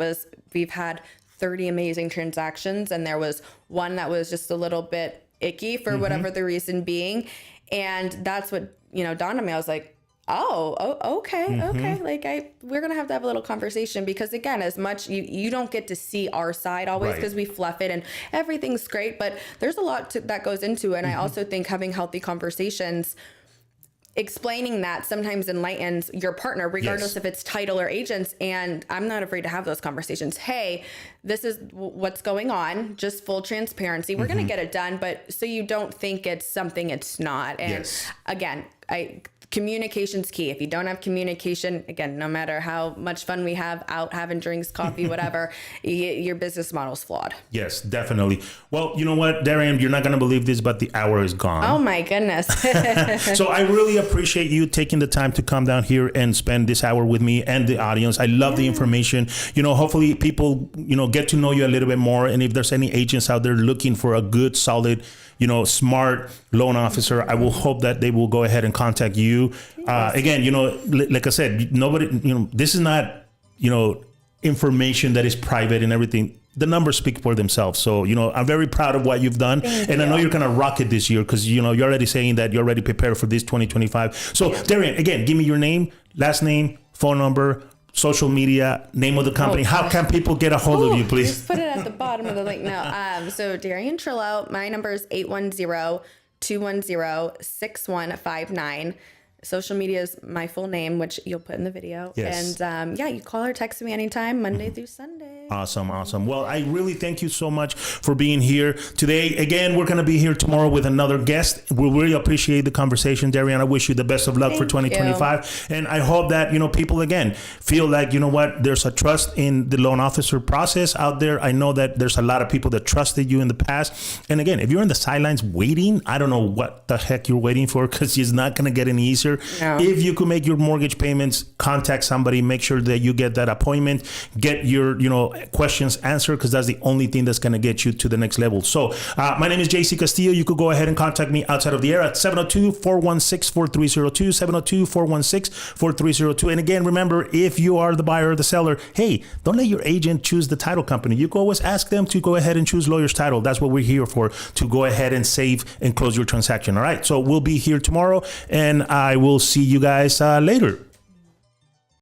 we've had 30 amazing transactions, and there was one that was just a little bit icky for whatever the reason being. And that's what, dawned on me. I was like, okay. Like we're going to have a little conversation, because again, as much you don't get to see our side always, because we fluff it and everything's great, but there's a lot that goes into it. And I also think having healthy conversations, explaining that, sometimes enlightens your partner, regardless if it's title or agents. And I'm not afraid to have those conversations. Hey, this is what's going on. Just full transparency. We're going to get it done, but so you don't think it's something it's not. And again, communication's key. If you don't have communication, again, no matter how much fun we have out having drinks, coffee, whatever, your business model's flawed. Yes, definitely. Well, you know what, Darian, you're not going to believe this, but the hour is gone. Oh my goodness. So I really appreciate you taking the time to come down here and spend this hour with me and the audience. I love the information. Hopefully people, get to know you a little bit more. And if there's any agents out there looking for a good, solid, smart loan officer, I will hope that they will go ahead and contact you. Again, like I said, nobody, this is not, information that is private and everything. The numbers speak for themselves. So, I'm very proud of what you've done. Thank and you. I know you're going to rock it this year, because, you're already saying that you're already prepared for this 2025. So, Darian, again, give me your name, last name, phone number, social media, name of the company. How can people get a hold of you, please? Just put it at the bottom of the link now. So Darian Trillo, my number is 810-210-6159. Social media is my full name, which you'll put in the video. Yes. And you call or text me anytime, Monday through Sunday. Awesome. Well, I really thank you so much for being here today. Again, we're going to be here tomorrow with another guest. We really appreciate the conversation, Darian. I wish you the best of luck for 2025. And I hope that, people, again, feel like, there's a trust in the loan officer process out there. I know that there's a lot of people that trusted you in the past. And again, if you're in the sidelines waiting, I don't know what the heck you're waiting for, because it's not going to get any easier. No. If you could make your mortgage payments, contact somebody, make sure that you get that appointment, get your, questions answered, because that's the only thing that's going to get you to the next level. So my name is JC Castillo. You could go ahead and contact me outside of the air at 702-416-4302, 702-416-4302. And again, remember, if you are the buyer or the seller, hey, don't let your agent choose the title company. You can always ask them to go ahead and choose Lawyer's Title. That's what we're here for, to go ahead and save and close your transaction. All right. So we'll be here tomorrow, and I will see you guys later.